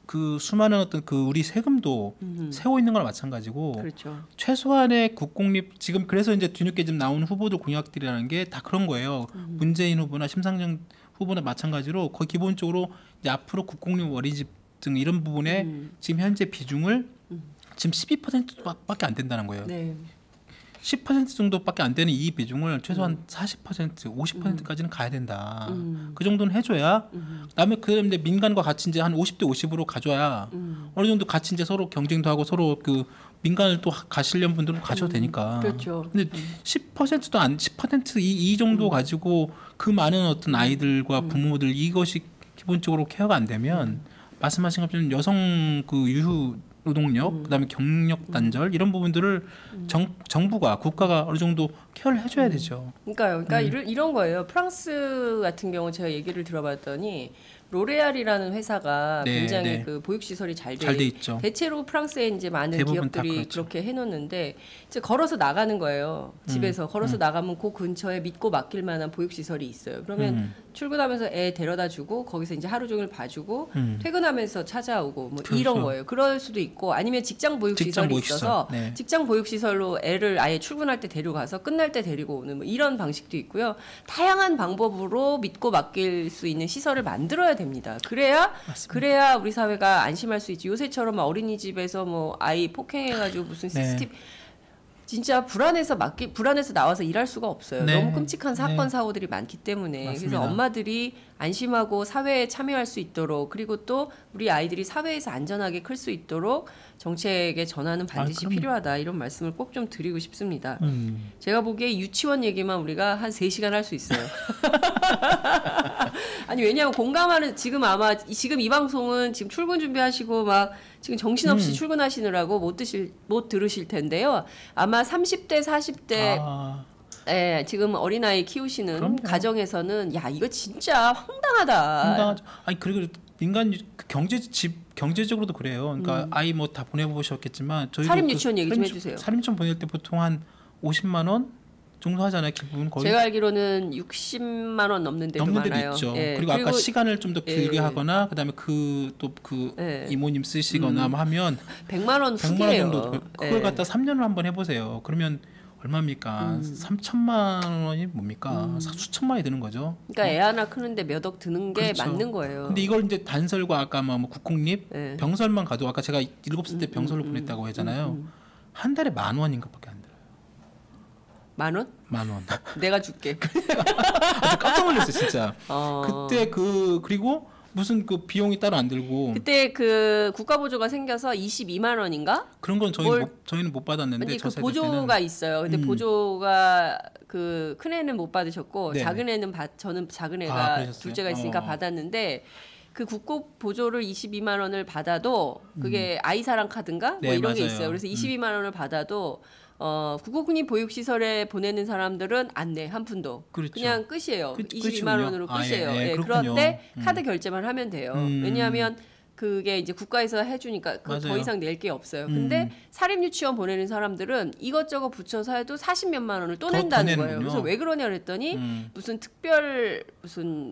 [SPEAKER 2] 그 수많은 어떤 그 우리 세금도 세워 있는 거랑 마찬가지고 최소한의 국공립 지금 그래서 이제 뒤늦게 지금 나온 후보들 공약들이라는 게 다 그런 거예요. 문재인 후보나 심상정 후보나 마찬가지로 거의 기본적으로 이제 앞으로 국공립 어린이집 등 이런 부분에 지금 현재 비중을 지금 12%밖에 안 된다는 거예요. 10% 정도밖에 안 되는 이 비중을 최소한 40%, 50%까지는 가야 된다. 그 정도는 해줘야 그다음에 그런데 민간과 같이 이제 한 50대 50으로 가져야 어느 정도 같이 이제 서로 경쟁도 하고 서로 그 민간을 또 가시려는 분들은 가셔도 되니까.
[SPEAKER 1] 그렇죠.
[SPEAKER 2] 근데 10%도 안 10% 이 정도 가지고 그 많은 어떤 아이들과 부모들 이것이 기본적으로 케어가 안 되면 말씀하신 것처럼 여성 그 유휴 노동력, 그다음에 경력 단절 이런 부분들을 정부가 국가가 어느 정도 케어를 해줘야 되죠.
[SPEAKER 1] 그러니까 이런 거예요. 프랑스 같은 경우 제가 얘기를 들어봤더니 로레알이라는 회사가
[SPEAKER 2] 네,
[SPEAKER 1] 굉장히
[SPEAKER 2] 네.
[SPEAKER 1] 그 보육 시설이 잘
[SPEAKER 2] 잘 돼
[SPEAKER 1] 돼
[SPEAKER 2] 있죠.
[SPEAKER 1] 대체로 프랑스에 이제 많은
[SPEAKER 2] 대부분 다
[SPEAKER 1] 기업들이
[SPEAKER 2] 그렇죠.
[SPEAKER 1] 그렇게 해놓는데 이제 걸어서 나가는 거예요. 집에서 걸어서 나가면 그 근처에 믿고 맡길 만한 보육 시설이 있어요. 그러면 출근하면서 애 데려다 주고 거기서 이제 하루 종일 봐주고 퇴근하면서 찾아오고 뭐
[SPEAKER 2] 그렇죠.
[SPEAKER 1] 이런 거예요. 그럴 수도 있고 아니면 직장 보육
[SPEAKER 2] 직장
[SPEAKER 1] 시설이
[SPEAKER 2] 보육 시설.
[SPEAKER 1] 있어서
[SPEAKER 2] 네.
[SPEAKER 1] 직장 보육 시설로 애를 아예 출근할 때 데려가서 끝날 때 데리고 오는 뭐 이런 방식도 있고요. 다양한 방법으로 믿고 맡길 수 있는 시설을 만들어야 됩니다. 그래야 우리 사회가 안심할 수 있지. 요새처럼 어린이집에서 뭐 아이 폭행해가지고 무슨
[SPEAKER 2] 네.
[SPEAKER 1] CCTV 진짜 불안해서 나와서 일할 수가 없어요.
[SPEAKER 2] 네.
[SPEAKER 1] 너무 끔찍한 사건
[SPEAKER 2] 네.
[SPEAKER 1] 사고들이 많기 때문에
[SPEAKER 2] 맞습니다.
[SPEAKER 1] 그래서 엄마들이 안심하고 사회에 참여할 수 있도록 그리고 또 우리 아이들이 사회에서 안전하게 클 수 있도록 정책의 전환은 반드시
[SPEAKER 2] 그럼요.
[SPEAKER 1] 필요하다 이런 말씀을 꼭 좀 드리고 싶습니다. 제가 보기에 유치원 얘기만 우리가 한 3시간 할 수 있어요. 아니 왜냐하면 공감하는 지금 이 방송은 지금 출근 준비하시고 막 지금 정신없이 출근하시느라고 못 들으실 텐데요. 아마 30대 40대 예, 지금 어린아이 키우시는
[SPEAKER 2] 그럼요.
[SPEAKER 1] 가정에서는 야 이거 진짜 황당하다.
[SPEAKER 2] 황당하죠. 아니 그리고 민간 경제적으로도 그래요. 그러니까 아이 뭐 다 보내보셨겠지만 저희도
[SPEAKER 1] 사립 유치원 얘기 좀 해주세요.
[SPEAKER 2] 사립 유치원 보낼 때 보통 한 50만 원 정도 하잖아요. 기본 거의
[SPEAKER 1] 제가 알기로는 60만 원 넘는 데도
[SPEAKER 2] 넘는 데도
[SPEAKER 1] 많아요.
[SPEAKER 2] 있죠.
[SPEAKER 1] 예,
[SPEAKER 2] 그리고 아까 시간을 좀 더 길게
[SPEAKER 1] 예.
[SPEAKER 2] 하거나 그다음에
[SPEAKER 1] 예.
[SPEAKER 2] 이모님 쓰시거나 하면
[SPEAKER 1] 100만 원
[SPEAKER 2] 100만 원
[SPEAKER 1] 후기예요.
[SPEAKER 2] 정도 그걸
[SPEAKER 1] 예.
[SPEAKER 2] 갖다 3년을 한번 해보세요. 그러면 얼마입니까? 3천만 원이 뭡니까? 수천만 원이 드는 거죠.
[SPEAKER 1] 그러니까 애 하나 크는데 몇 억 드는 게
[SPEAKER 2] 그렇죠.
[SPEAKER 1] 맞는 거예요.
[SPEAKER 2] 근데 이걸 이제 단설과 아까 뭐 국공립
[SPEAKER 1] 예.
[SPEAKER 2] 병설만 가도 아까 제가 7살 때 병설로 보냈다고 했잖아요. 한 달에 10,000원인가밖에 안 들어요.
[SPEAKER 1] 10,000원?
[SPEAKER 2] 10,000원.
[SPEAKER 1] 내가 줄게.
[SPEAKER 2] 아, 깜짝 놀랐어요, 진짜.
[SPEAKER 1] 어.
[SPEAKER 2] 그때 그리고 무슨 그 비용이 따로 안 들고
[SPEAKER 1] 그때 그 국가 보조가 생겨서 22만 원인가?
[SPEAKER 2] 그런 건 저희는 못 받았는데
[SPEAKER 1] 아니
[SPEAKER 2] 저
[SPEAKER 1] 그
[SPEAKER 2] 세대
[SPEAKER 1] 보조가
[SPEAKER 2] 때는
[SPEAKER 1] 있어요. 근데 보조가 그 큰 애는 못 받으셨고
[SPEAKER 2] 네네.
[SPEAKER 1] 작은 애는 저는 작은 애가
[SPEAKER 2] 그러셨어요?
[SPEAKER 1] 둘째가 있으니까 받았는데 그 국고 보조를 22만 원을 받아도 그게 아이사랑 카드인가 뭐
[SPEAKER 2] 네,
[SPEAKER 1] 이런 게
[SPEAKER 2] 맞아요.
[SPEAKER 1] 있어요. 그래서 22만 원을 받아도 국공립 보육시설에 보내는 사람들은 안 내 한 푼도.
[SPEAKER 2] 그렇죠.
[SPEAKER 1] 그냥 끝이에요.
[SPEAKER 2] 끝이군요.
[SPEAKER 1] 22만 원으로 끝이에요.
[SPEAKER 2] 예,
[SPEAKER 1] 예,
[SPEAKER 2] 그렇군요.
[SPEAKER 1] 그런데 카드 결제만 하면 돼요. 왜냐하면 그게 이제 국가에서 해주니까 더
[SPEAKER 2] 맞아요.
[SPEAKER 1] 이상 낼 게 없어요. 근데 사립 유치원 보내는 사람들은 이것저것 붙여서 해도 40몇만 원을 또
[SPEAKER 2] 더
[SPEAKER 1] 낸다는 거예요.
[SPEAKER 2] 내는군요.
[SPEAKER 1] 그래서 왜 그러냐 그랬더니 무슨 특별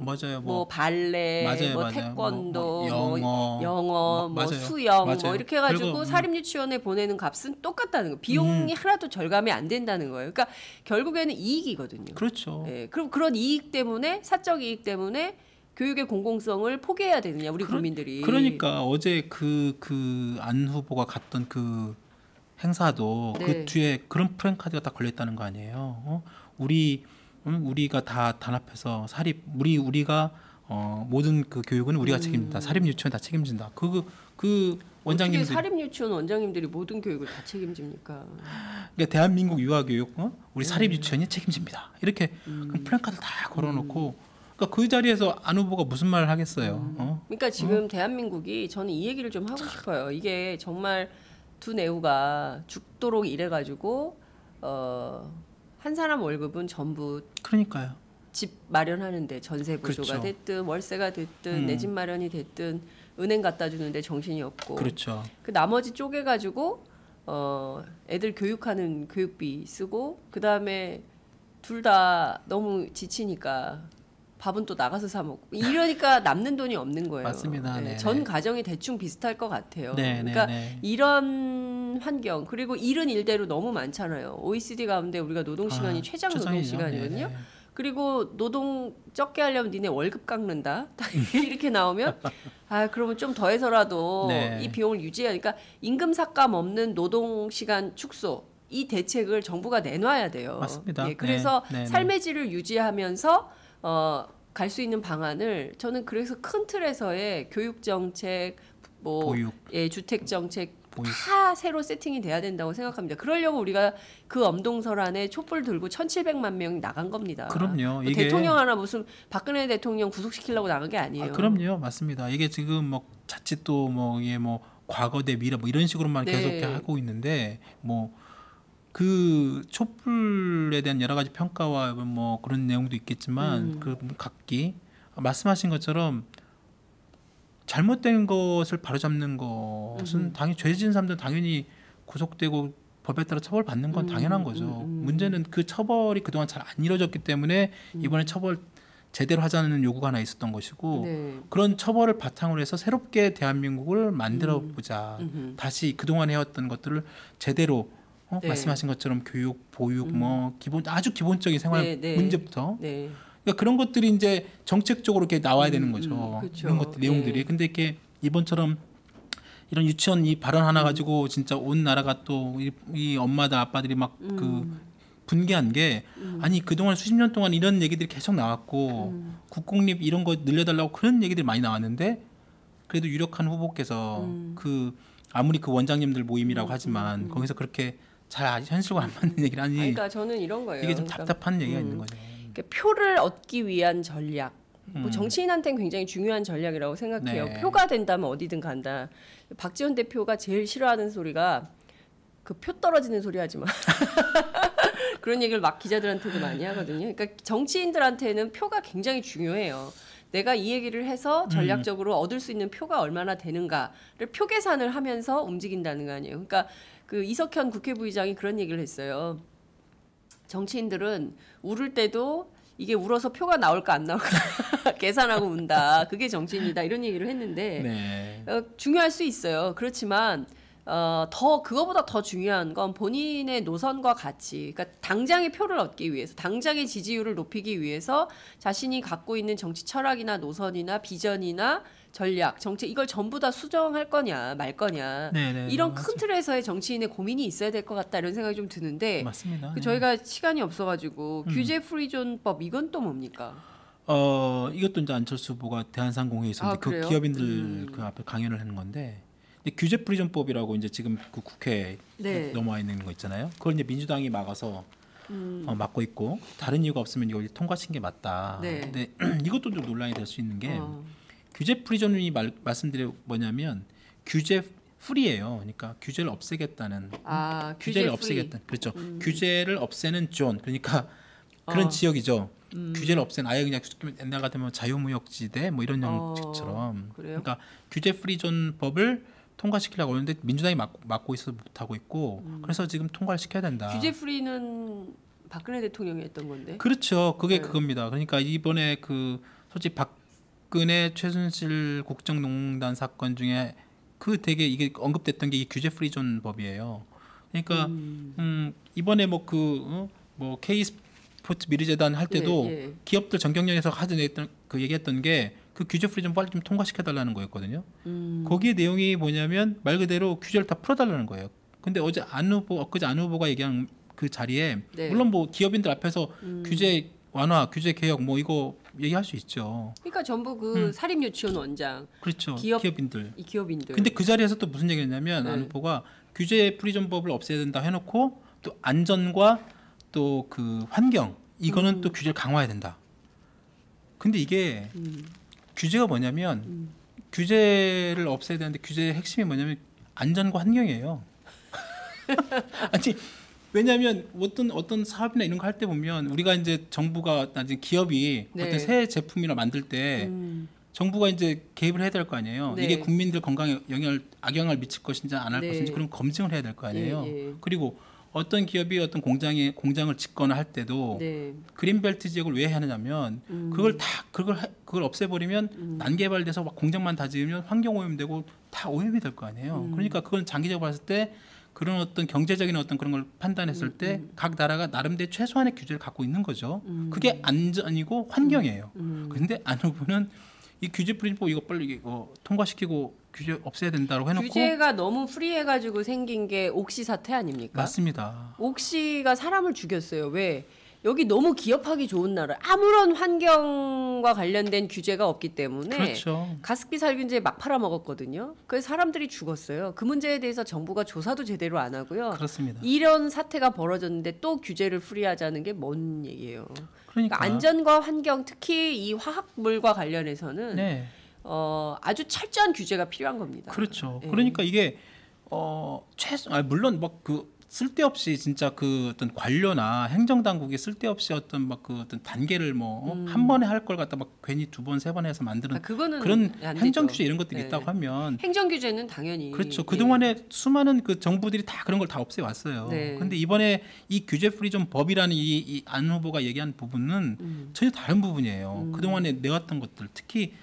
[SPEAKER 2] 맞아요.
[SPEAKER 1] 뭐 발레,
[SPEAKER 2] 맞아요,
[SPEAKER 1] 뭐
[SPEAKER 2] 맞아요.
[SPEAKER 1] 태권도,
[SPEAKER 2] 뭐
[SPEAKER 1] 영어, 뭐
[SPEAKER 2] 맞아요.
[SPEAKER 1] 수영,
[SPEAKER 2] 맞아요.
[SPEAKER 1] 뭐 이렇게 해가지고
[SPEAKER 2] 그리고,
[SPEAKER 1] 사립 유치원에 보내는 값은 똑같다는 거예요. 비용이 하나도 절감이 안 된다는 거예요. 그러니까 결국에는 이익이거든요.
[SPEAKER 2] 그렇죠.
[SPEAKER 1] 예, 그럼 그런 이익 때문에 사적 이익 때문에 교육의 공공성을 포기해야 되느냐 우리 국민들이.
[SPEAKER 2] 그러니까 어제 그 안 후보가 갔던 그 행사도
[SPEAKER 1] 네.
[SPEAKER 2] 그 뒤에 그런 프랜카드가 다 걸려 있다는 거 아니에요? 우리가 다 단합해서 우리가 모든 그 교육은 우리가 책임진다. 사립 유치원 다 책임진다. 그
[SPEAKER 1] 어떻게
[SPEAKER 2] 원장님들
[SPEAKER 1] 사립 유치원 원장님들이 모든 교육을 다 책임집니까?
[SPEAKER 2] 그러니까 대한민국 유아교육 우리 사립 유치원이 책임집니다. 이렇게 그 프랜카드 다 걸어놓고 그러니까 그 자리에서 안 후보가 무슨 말을 하겠어요?
[SPEAKER 1] 그러니까 지금 대한민국이 저는 이 얘기를 좀 하고 싶어요. 이게 정말 두 내후가 죽도록 일해가지고 한 사람 월급은 전부
[SPEAKER 2] 그러니까요.
[SPEAKER 1] 집 마련하는데 전세 보조가
[SPEAKER 2] 그렇죠.
[SPEAKER 1] 됐든 월세가 됐든 내 집 마련이 됐든 은행 갖다 주는데 정신이 없고
[SPEAKER 2] 그렇죠.
[SPEAKER 1] 그 나머지 쪼개가지고 애들 교육하는 교육비 쓰고 그 다음에 둘 다 너무 지치니까 밥은 또 나가서 사 먹고 이러니까 남는 돈이 없는 거예요.
[SPEAKER 2] 맞습니다.
[SPEAKER 1] 네,
[SPEAKER 2] 네,
[SPEAKER 1] 전
[SPEAKER 2] 네.
[SPEAKER 1] 가정이 대충 비슷할 것 같아요.
[SPEAKER 2] 네,
[SPEAKER 1] 그러니까
[SPEAKER 2] 네.
[SPEAKER 1] 이런 환경 그리고 일은 일대로 너무 많잖아요. OECD 가운데 우리가 노동 시간이 최장 노동
[SPEAKER 2] 최장이죠.
[SPEAKER 1] 시간이거든요.
[SPEAKER 2] 네.
[SPEAKER 1] 그리고 노동 적게 하려면 니네 월급 깎는다. 이렇게 나오면 그러면 좀 더해서라도
[SPEAKER 2] 네.
[SPEAKER 1] 이 비용을 유지해야 하니까 임금 삭감 없는 노동 시간 축소 이 대책을 정부가 내놔야 돼요.
[SPEAKER 2] 맞습니다.
[SPEAKER 1] 예, 그래서
[SPEAKER 2] 네, 네,
[SPEAKER 1] 삶의 질을 유지하면서 갈 수 있는 방안을 저는 그래서 큰 틀에서의 교육 정책, 뭐
[SPEAKER 2] 보육.
[SPEAKER 1] 예, 주택 정책, 다 새로 세팅이 돼야 된다고 생각합니다. 그러려고 우리가 그 엄동설안에 촛불 들고 1,700만 명이 나간 겁니다.
[SPEAKER 2] 그럼요.
[SPEAKER 1] 이게 대통령 하나 무슨 박근혜 대통령 구속시키려고 나간 게 아니에요.
[SPEAKER 2] 그럼요, 맞습니다. 이게 지금 뭐 자칫 또 뭐 이게 뭐 과거 대 미래 뭐 이런 식으로만
[SPEAKER 1] 네.
[SPEAKER 2] 계속 하고 있는데 뭐 그 촛불에 대한 여러 가지 평가와 뭐 그런 내용도 있겠지만 그 각기 말씀하신 것처럼 잘못된 것을 바로잡는 것은 당연히 죄 지은 사람들은 당연히 구속되고 법에 따라 처벌받는 건 당연한 거죠. 문제는 그 처벌이 그동안 잘 안 이루어졌기 때문에 이번에 처벌 제대로 하자는 요구가 하나 있었던 것이고
[SPEAKER 1] 네.
[SPEAKER 2] 그런 처벌을 바탕으로 해서 새롭게 대한민국을 만들어 보자. 다시 그동안 해왔던 것들을 제대로
[SPEAKER 1] 네.
[SPEAKER 2] 말씀하신 것처럼 교육, 보육 뭐 기본 아주 기본적인 생활
[SPEAKER 1] 네, 네.
[SPEAKER 2] 문제부터
[SPEAKER 1] 네.
[SPEAKER 2] 그러니까 그런 것들이 이제 정책적으로 이렇게 나와야 되는 거죠.
[SPEAKER 1] 그렇죠.
[SPEAKER 2] 이런 것들 내용들이.
[SPEAKER 1] 네.
[SPEAKER 2] 근데 이렇게 이번처럼 이런 유치원 이 발언 하나 가지고 진짜 온 나라가 또 이 엄마들 아빠들이 막 그 분개한 게 아니 그동안 수십 년 동안 이런 얘기들이 계속 나왔고 국공립 이런 거 늘려달라고 그런 얘기들이 많이 나왔는데 그래도 유력한 후보께서 그 아무리 그 원장님들 모임이라고 하지만 거기서 그렇게 잘 현실과 안 맞는 얘기를 하니
[SPEAKER 1] 그러니까 저는 이런 거예요.
[SPEAKER 2] 이게 좀
[SPEAKER 1] 그러니까,
[SPEAKER 2] 답답한 얘기가 있는 거죠.
[SPEAKER 1] 그러니까 표를 얻기 위한 전략. 뭐 정치인한테는 굉장히 중요한 전략이라고 생각해요.
[SPEAKER 2] 네.
[SPEAKER 1] 표가 된다면 어디든 간다. 박지원 대표가 제일 싫어하는 소리가 그 표 떨어지는 소리 하지 마. 그런 얘기를 막 기자들한테도 많이 하거든요. 그러니까 정치인들한테는 표가 굉장히 중요해요. 내가 이 얘기를 해서 전략적으로 얻을 수 있는 표가 얼마나 되는가를 표 계산을 하면서 움직인다는 거 아니에요. 그러니까 그 이석현 국회부의장이 그런 얘기를 했어요. 정치인들은 울을 때도 이게 울어서 표가 나올까 안 나올까 계산하고 운다. 그게 정치인이다. 이런 얘기를 했는데
[SPEAKER 2] 네.
[SPEAKER 1] 중요할 수 있어요. 그렇지만 더 그거보다 더 중요한 건 본인의 노선과 가치. 그러니까 당장의 표를 얻기 위해서, 당장의 지지율을 높이기 위해서 자신이 갖고 있는 정치 철학이나 노선이나 비전이나 전략, 정책 이걸 전부 다 수정할 거냐 말 거냐
[SPEAKER 2] 네네,
[SPEAKER 1] 이런
[SPEAKER 2] 맞아요.
[SPEAKER 1] 큰 틀에서의 정치인의 고민이 있어야 될 것 같다 이런 생각이 좀 드는데
[SPEAKER 2] 맞습니다. 네.
[SPEAKER 1] 저희가 시간이 없어가지고 규제 프리존법 이건 또 뭡니까?
[SPEAKER 2] 이것도 이제 안철수 후보가 대한상공회에서
[SPEAKER 1] 아,
[SPEAKER 2] 이제 그
[SPEAKER 1] 그래요?
[SPEAKER 2] 기업인들 그 앞에 강연을 하는 건데 근데 규제 프리존법이라고 이제 지금 그 국회에
[SPEAKER 1] 네.
[SPEAKER 2] 넘어와 있는 거 있잖아요. 그걸 이제 민주당이 막아서 막고 있고 다른 이유가 없으면 이걸 통과시킨 게 맞다.
[SPEAKER 1] 네.
[SPEAKER 2] 근데 이것도 좀 논란이 될 수 있는 게
[SPEAKER 1] 어.
[SPEAKER 2] 규제 프리존이 말씀드려 뭐냐면 규제 프리예요. 그러니까 규제를 없애겠다는 규제를
[SPEAKER 1] 규제 프리.
[SPEAKER 2] 없애겠다. 그렇죠. 규제를 없애는 존. 그러니까 그런 지역이죠. 규제를 없애는 아예 그냥 옛날 같으면 자유무역지대 뭐 이런 형식처럼.
[SPEAKER 1] 그래요?
[SPEAKER 2] 그러니까 규제 프리존 법을 통과시키려고 하는데 민주당이 막고 있어서 못하고 있고 그래서 지금 통과를 시켜야 된다.
[SPEAKER 1] 규제 프리는 박근혜 대통령이 했던 건데.
[SPEAKER 2] 그렇죠. 그게
[SPEAKER 1] 네.
[SPEAKER 2] 그겁니다. 그러니까 이번에 그 솔직히 박근혜 최순실 국정농단 사건 중에 그 되게 이게 언급됐던 게 이 규제 프리존 법이에요. 그러니까 이번에 뭐 K 스포츠 미르재단 할 때도
[SPEAKER 1] 예, 예.
[SPEAKER 2] 기업들 전경련에서 하던 그 얘기했던 게 그 규제 프리존 빨리 좀 통과시켜 달라는 거였거든요. 거기에 내용이 뭐냐면 말 그대로 규제를 다 풀어 달라는 거예요. 근데 엊그제 안 후보가 얘기한 그 자리에
[SPEAKER 1] 네.
[SPEAKER 2] 물론 뭐 기업인들 앞에서 규제 완화, 규제 개혁 뭐 이거 얘기할 수 있죠.
[SPEAKER 1] 그러니까 전부 그 사립 유치원 원장,
[SPEAKER 2] 그렇죠.
[SPEAKER 1] 기업인들.
[SPEAKER 2] 근데 그 자리에서 또 무슨 얘기했냐면 안 후보가 규제 프리존법을 없애야 된다 해놓고 또 안전과 또 그 환경 이거는 또 규제를 강화해야 된다. 근데 이게 규제가 뭐냐면 규제를 없애야 되는데 규제의 핵심이 뭐냐면 안전과 환경이에요. 아니 왜냐하면 어떤 사업이나 이런 거 할 때 보면 우리가 이제 정부가 나중에 기업이
[SPEAKER 1] 네.
[SPEAKER 2] 어떤 새 제품이나 만들 때 정부가 이제 개입을 해야 될 거 아니에요.
[SPEAKER 1] 네.
[SPEAKER 2] 이게 국민들 건강에 악영향을 미칠 것인지 안 할
[SPEAKER 1] 네.
[SPEAKER 2] 것인지 그런 검증을 해야 될 거 아니에요.
[SPEAKER 1] 예, 예.
[SPEAKER 2] 그리고 어떤 기업이 어떤 공장을 짓거나 할 때도
[SPEAKER 1] 네.
[SPEAKER 2] 그린벨트 지역을 왜 하느냐면 그걸 없애버리면 난개발돼서 막 공장만 다 지으면 환경 오염되고 다 오염이 될 거 아니에요. 그러니까 그건 장기적으로 봤을 때 그런 어떤 경제적인 어떤 그런 걸 판단했을 때 각 나라가 나름대로 최소한의 규제를 갖고 있는 거죠. 그게 안전이고 환경이에요. 그런데 안 후보는 이 규제 프리존법 이거 빨리 이거 통과시키고 규제 없애야 된다고 해놓고
[SPEAKER 1] 규제가 너무 프리해가지고 생긴 게 옥시 사태 아닙니까?
[SPEAKER 2] 맞습니다.
[SPEAKER 1] 옥시가 사람을 죽였어요. 왜? 여기 너무 기업하기 좋은 나라. 아무런 환경과 관련된 규제가 없기 때문에
[SPEAKER 2] 그렇죠.
[SPEAKER 1] 가습기 살균제 막 팔아먹었거든요. 그래서 사람들이 죽었어요. 그 문제에 대해서 정부가 조사도 제대로 안 하고요.
[SPEAKER 2] 그렇습니다.
[SPEAKER 1] 이런 사태가 벌어졌는데 또 규제를 풀이하자는 게 뭔 얘기예요.
[SPEAKER 2] 그러니까
[SPEAKER 1] 안전과 환경, 특히 이 화학물과 관련해서는
[SPEAKER 2] 네.
[SPEAKER 1] 아주 철저한 규제가 필요한 겁니다.
[SPEAKER 2] 그렇죠.
[SPEAKER 1] 네.
[SPEAKER 2] 그러니까 이게 물론 막 그 쓸데없이 진짜 그 어떤 관료나 행정 당국이 쓸데없이 어떤 막 그 어떤 단계를 뭐 한 번에 할 걸 갖다 막 괜히 두 번 세 번 해서 만드는
[SPEAKER 1] 그거는
[SPEAKER 2] 그런
[SPEAKER 1] 안
[SPEAKER 2] 행정
[SPEAKER 1] 되죠.
[SPEAKER 2] 규제 이런 것들이
[SPEAKER 1] 네.
[SPEAKER 2] 있다고 하면
[SPEAKER 1] 행정 규제는 당연히
[SPEAKER 2] 그렇죠. 그동안에 수많은 그 정부들이 다 그런 걸 다 없애 왔어요.
[SPEAKER 1] 네.
[SPEAKER 2] 근데 이번에 이 규제 프리존 법이라는 이 안 후보가 얘기한 부분은 전혀 다른 부분이에요. 그동안에 내왔던 것들 특히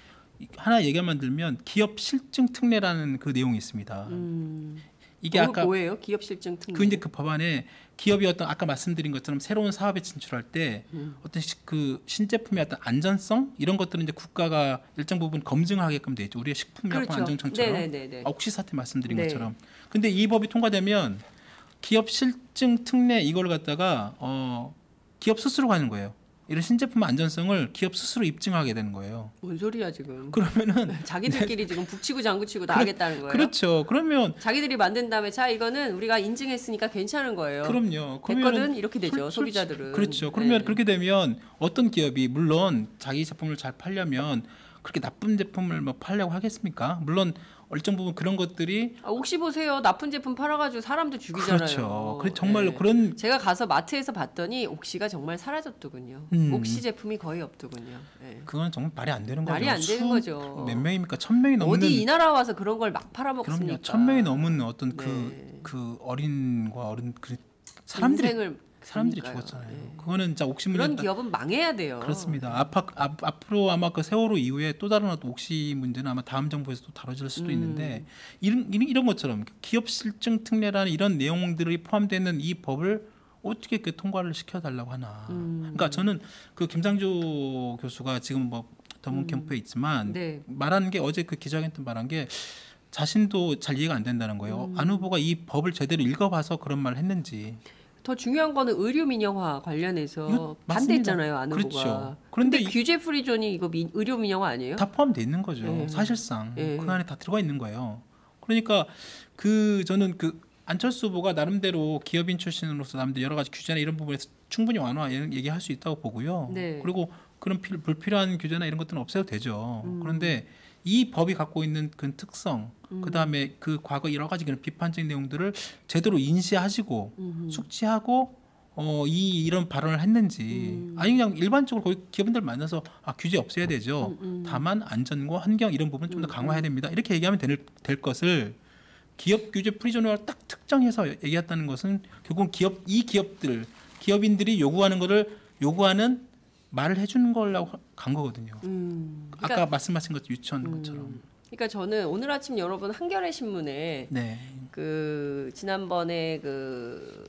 [SPEAKER 2] 하나 얘기만 들면 기업 실증 특례라는 그 내용이 있습니다. 이게 아까
[SPEAKER 1] 뭐예요? 기업 실증 특례.
[SPEAKER 2] 그 이제 그 법안에 기업이 어떤 아까 말씀드린 것처럼 새로운 사업에 진출할 때 어떤 그 신제품의 어떤 안전성 이런 것들은 이제 국가가 일정 부분 검증하게끔 돼 있죠. 우리의 식품의약품
[SPEAKER 1] 그렇죠.
[SPEAKER 2] 안정청처럼
[SPEAKER 1] 네네네네.
[SPEAKER 2] 옥시사태 말씀드린
[SPEAKER 1] 네.
[SPEAKER 2] 것처럼. 근데 이 법이 통과되면 기업 실증 특례 이걸 갖다가 기업 스스로 가는 거예요. 이런 신제품 안전성을 기업 스스로 입증하게 되는 거예요.
[SPEAKER 1] 뭔 소리야 지금?
[SPEAKER 2] 그러면은
[SPEAKER 1] 자기들끼리 지금 북치고 장구치고 다 하겠다는 거예요?
[SPEAKER 2] 그렇죠. 그러면
[SPEAKER 1] 자기들이 만든 다음에 자 이거는 우리가 인증했으니까 괜찮은 거예요.
[SPEAKER 2] 그럼요.
[SPEAKER 1] 됐거든 이렇게 되죠. 소비자들은.
[SPEAKER 2] 그렇죠. 그러면
[SPEAKER 1] 네.
[SPEAKER 2] 그렇게 되면 어떤 기업이 물론 자기 제품을 잘 팔려면 그렇게 나쁜 제품을 뭐 팔려고 하겠습니까? 물론 일정 부분 그런 것들이
[SPEAKER 1] 혹시 보세요. 나쁜 제품 팔아가지고 사람도 죽이잖아요.
[SPEAKER 2] 그렇죠. 그래 정말로
[SPEAKER 1] 네.
[SPEAKER 2] 그런
[SPEAKER 1] 제가 가서 마트에서 봤더니 옥시가 정말 사라졌더군요. 옥시 제품이 거의 없더군요. 네.
[SPEAKER 2] 그건 정말 말이 안 되는 거죠.
[SPEAKER 1] 말이 안 되는 거죠.
[SPEAKER 2] 몇 명입니까? 1,000명이 넘는
[SPEAKER 1] 어디 이 나라 와서 그런 걸 막 팔아먹습니까?
[SPEAKER 2] 그럼요. 1,000명이 넘은 어떤
[SPEAKER 1] 네.
[SPEAKER 2] 그 어린과 어른 그 사람들이
[SPEAKER 1] 그러니까요.
[SPEAKER 2] 죽었잖아요.
[SPEAKER 1] 네.
[SPEAKER 2] 그거는 진짜 옥시
[SPEAKER 1] 그런
[SPEAKER 2] 문제
[SPEAKER 1] 기업은 망해야 돼요.
[SPEAKER 2] 그렇습니다. 앞으로 아마 그 세월호 이후에 또 다른 어떤 옥시 문제는 아마 다음 정부에서 또 다뤄질 수도 있는데 이런 것처럼 기업 실증 특례라는 이런 내용들이 포함되는 이 법을 어떻게 그 통과를 시켜달라고 하나. 그러니까 저는 그 김상조 교수가 지금 뭐 더문 캠프에 있지만
[SPEAKER 1] 네.
[SPEAKER 2] 말하는 게 어제 그 기자회견 말한 게 자신도 잘 이해가 안 된다는 거예요. 안 후보가 이 법을 제대로 읽어봐서 그런 말을 했는지.
[SPEAKER 1] 더 중요한 거는 의료 민영화 관련해서
[SPEAKER 2] 이거
[SPEAKER 1] 반대했잖아요, 안 후보가.
[SPEAKER 2] 그렇죠.
[SPEAKER 1] 그런데
[SPEAKER 2] 그런데
[SPEAKER 1] 규제 프리존이 이거 의료 민영화 아니에요?
[SPEAKER 2] 다 포함돼 있는 거죠.
[SPEAKER 1] 네.
[SPEAKER 2] 사실상
[SPEAKER 1] 네.
[SPEAKER 2] 그 안에 다 들어가 있는 거예요. 그러니까 저는 그 안철수 후보가 나름대로 기업인 출신으로서 나름대로 여러 가지 규제나 이런 부분에서 충분히 완화 얘기할 수 있다고 보고요.
[SPEAKER 1] 네.
[SPEAKER 2] 그리고 그런 불필요한 규제나 이런 것들은 없애도 되죠. 그런데 이 법이 갖고 있는 그 특성, 그 다음에 그 과거 여러 가지 그런 비판적인 내용들을 제대로 인지하시고 숙지하고 이런 발언을 했는지 아니 그냥 일반적으로 거기 기업인들 만나서 규제 없애야 되죠. 다만 안전과 환경 이런 부분 좀 더 강화해야 됩니다. 이렇게 얘기하면 될 것을 기업 규제 프리존으로 딱 특정해서 얘기했다는 것은 결국은 기업인들이 요구하는 말을 해주는 거라고 간 거거든요.
[SPEAKER 1] 그러니까,
[SPEAKER 2] 아까 말씀하신 것 유치원 것처럼.
[SPEAKER 1] 그러니까 저는 오늘 아침 여러분 한겨레 신문에
[SPEAKER 2] 네.
[SPEAKER 1] 그 지난번에 그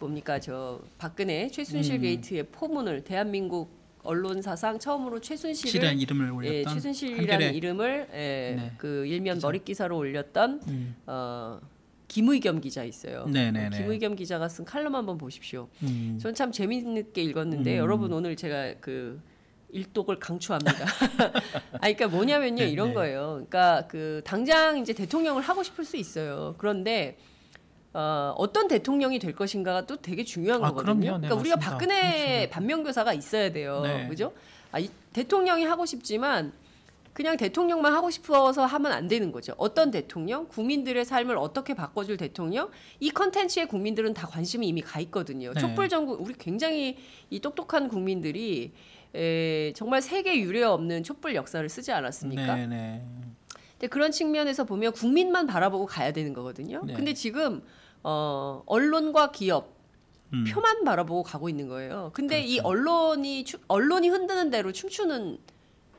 [SPEAKER 1] 뭡니까 저 박근혜 최순실 게이트의 포문을 대한민국 언론사상 처음으로 최순실이라는
[SPEAKER 2] 이름을 올렸던
[SPEAKER 1] 최순실이라는 이름을
[SPEAKER 2] 네.
[SPEAKER 1] 그 일면 머리 기사로 올렸던 김의겸 기자 있어요.
[SPEAKER 2] 네네네.
[SPEAKER 1] 김의겸 기자가 쓴 칼럼 한번 보십시오. 저는 참 재미있게 읽었는데 여러분 오늘 제가 그 일독을 강추합니다. 그러니까 뭐냐면요 이런 거예요. 그러니까 그 당장 이제 대통령을 하고 싶을 수 있어요. 그런데 어떤 대통령이 될 것인가가 또 되게 중요한 거거든요.
[SPEAKER 2] 그럼요. 네,
[SPEAKER 1] 그러니까 우리가
[SPEAKER 2] 맞습니다.
[SPEAKER 1] 박근혜 반면교사가 있어야 돼요.
[SPEAKER 2] 네.
[SPEAKER 1] 그죠? 이 대통령이 하고 싶지만 그냥 대통령만 하고 싶어서 하면 안 되는 거죠. 어떤 대통령, 국민들의 삶을 어떻게 바꿔줄 대통령, 이 컨텐츠에 국민들은 다 관심이 이미 가 있거든요.
[SPEAKER 2] 네.
[SPEAKER 1] 촛불전국 우리 굉장히 이 똑똑한 국민들이 정말 세계 유례 없는 촛불 역사를 쓰지 않았습니까?
[SPEAKER 2] 네네.
[SPEAKER 1] 근데 그런 측면에서 보면 국민만 바라보고 가야 되는 거거든요.
[SPEAKER 2] 네.
[SPEAKER 1] 근데 지금 언론과 기업 표만 바라보고 가고 있는 거예요. 근데
[SPEAKER 2] 그렇죠.
[SPEAKER 1] 이 언론이 흔드는 대로 춤추는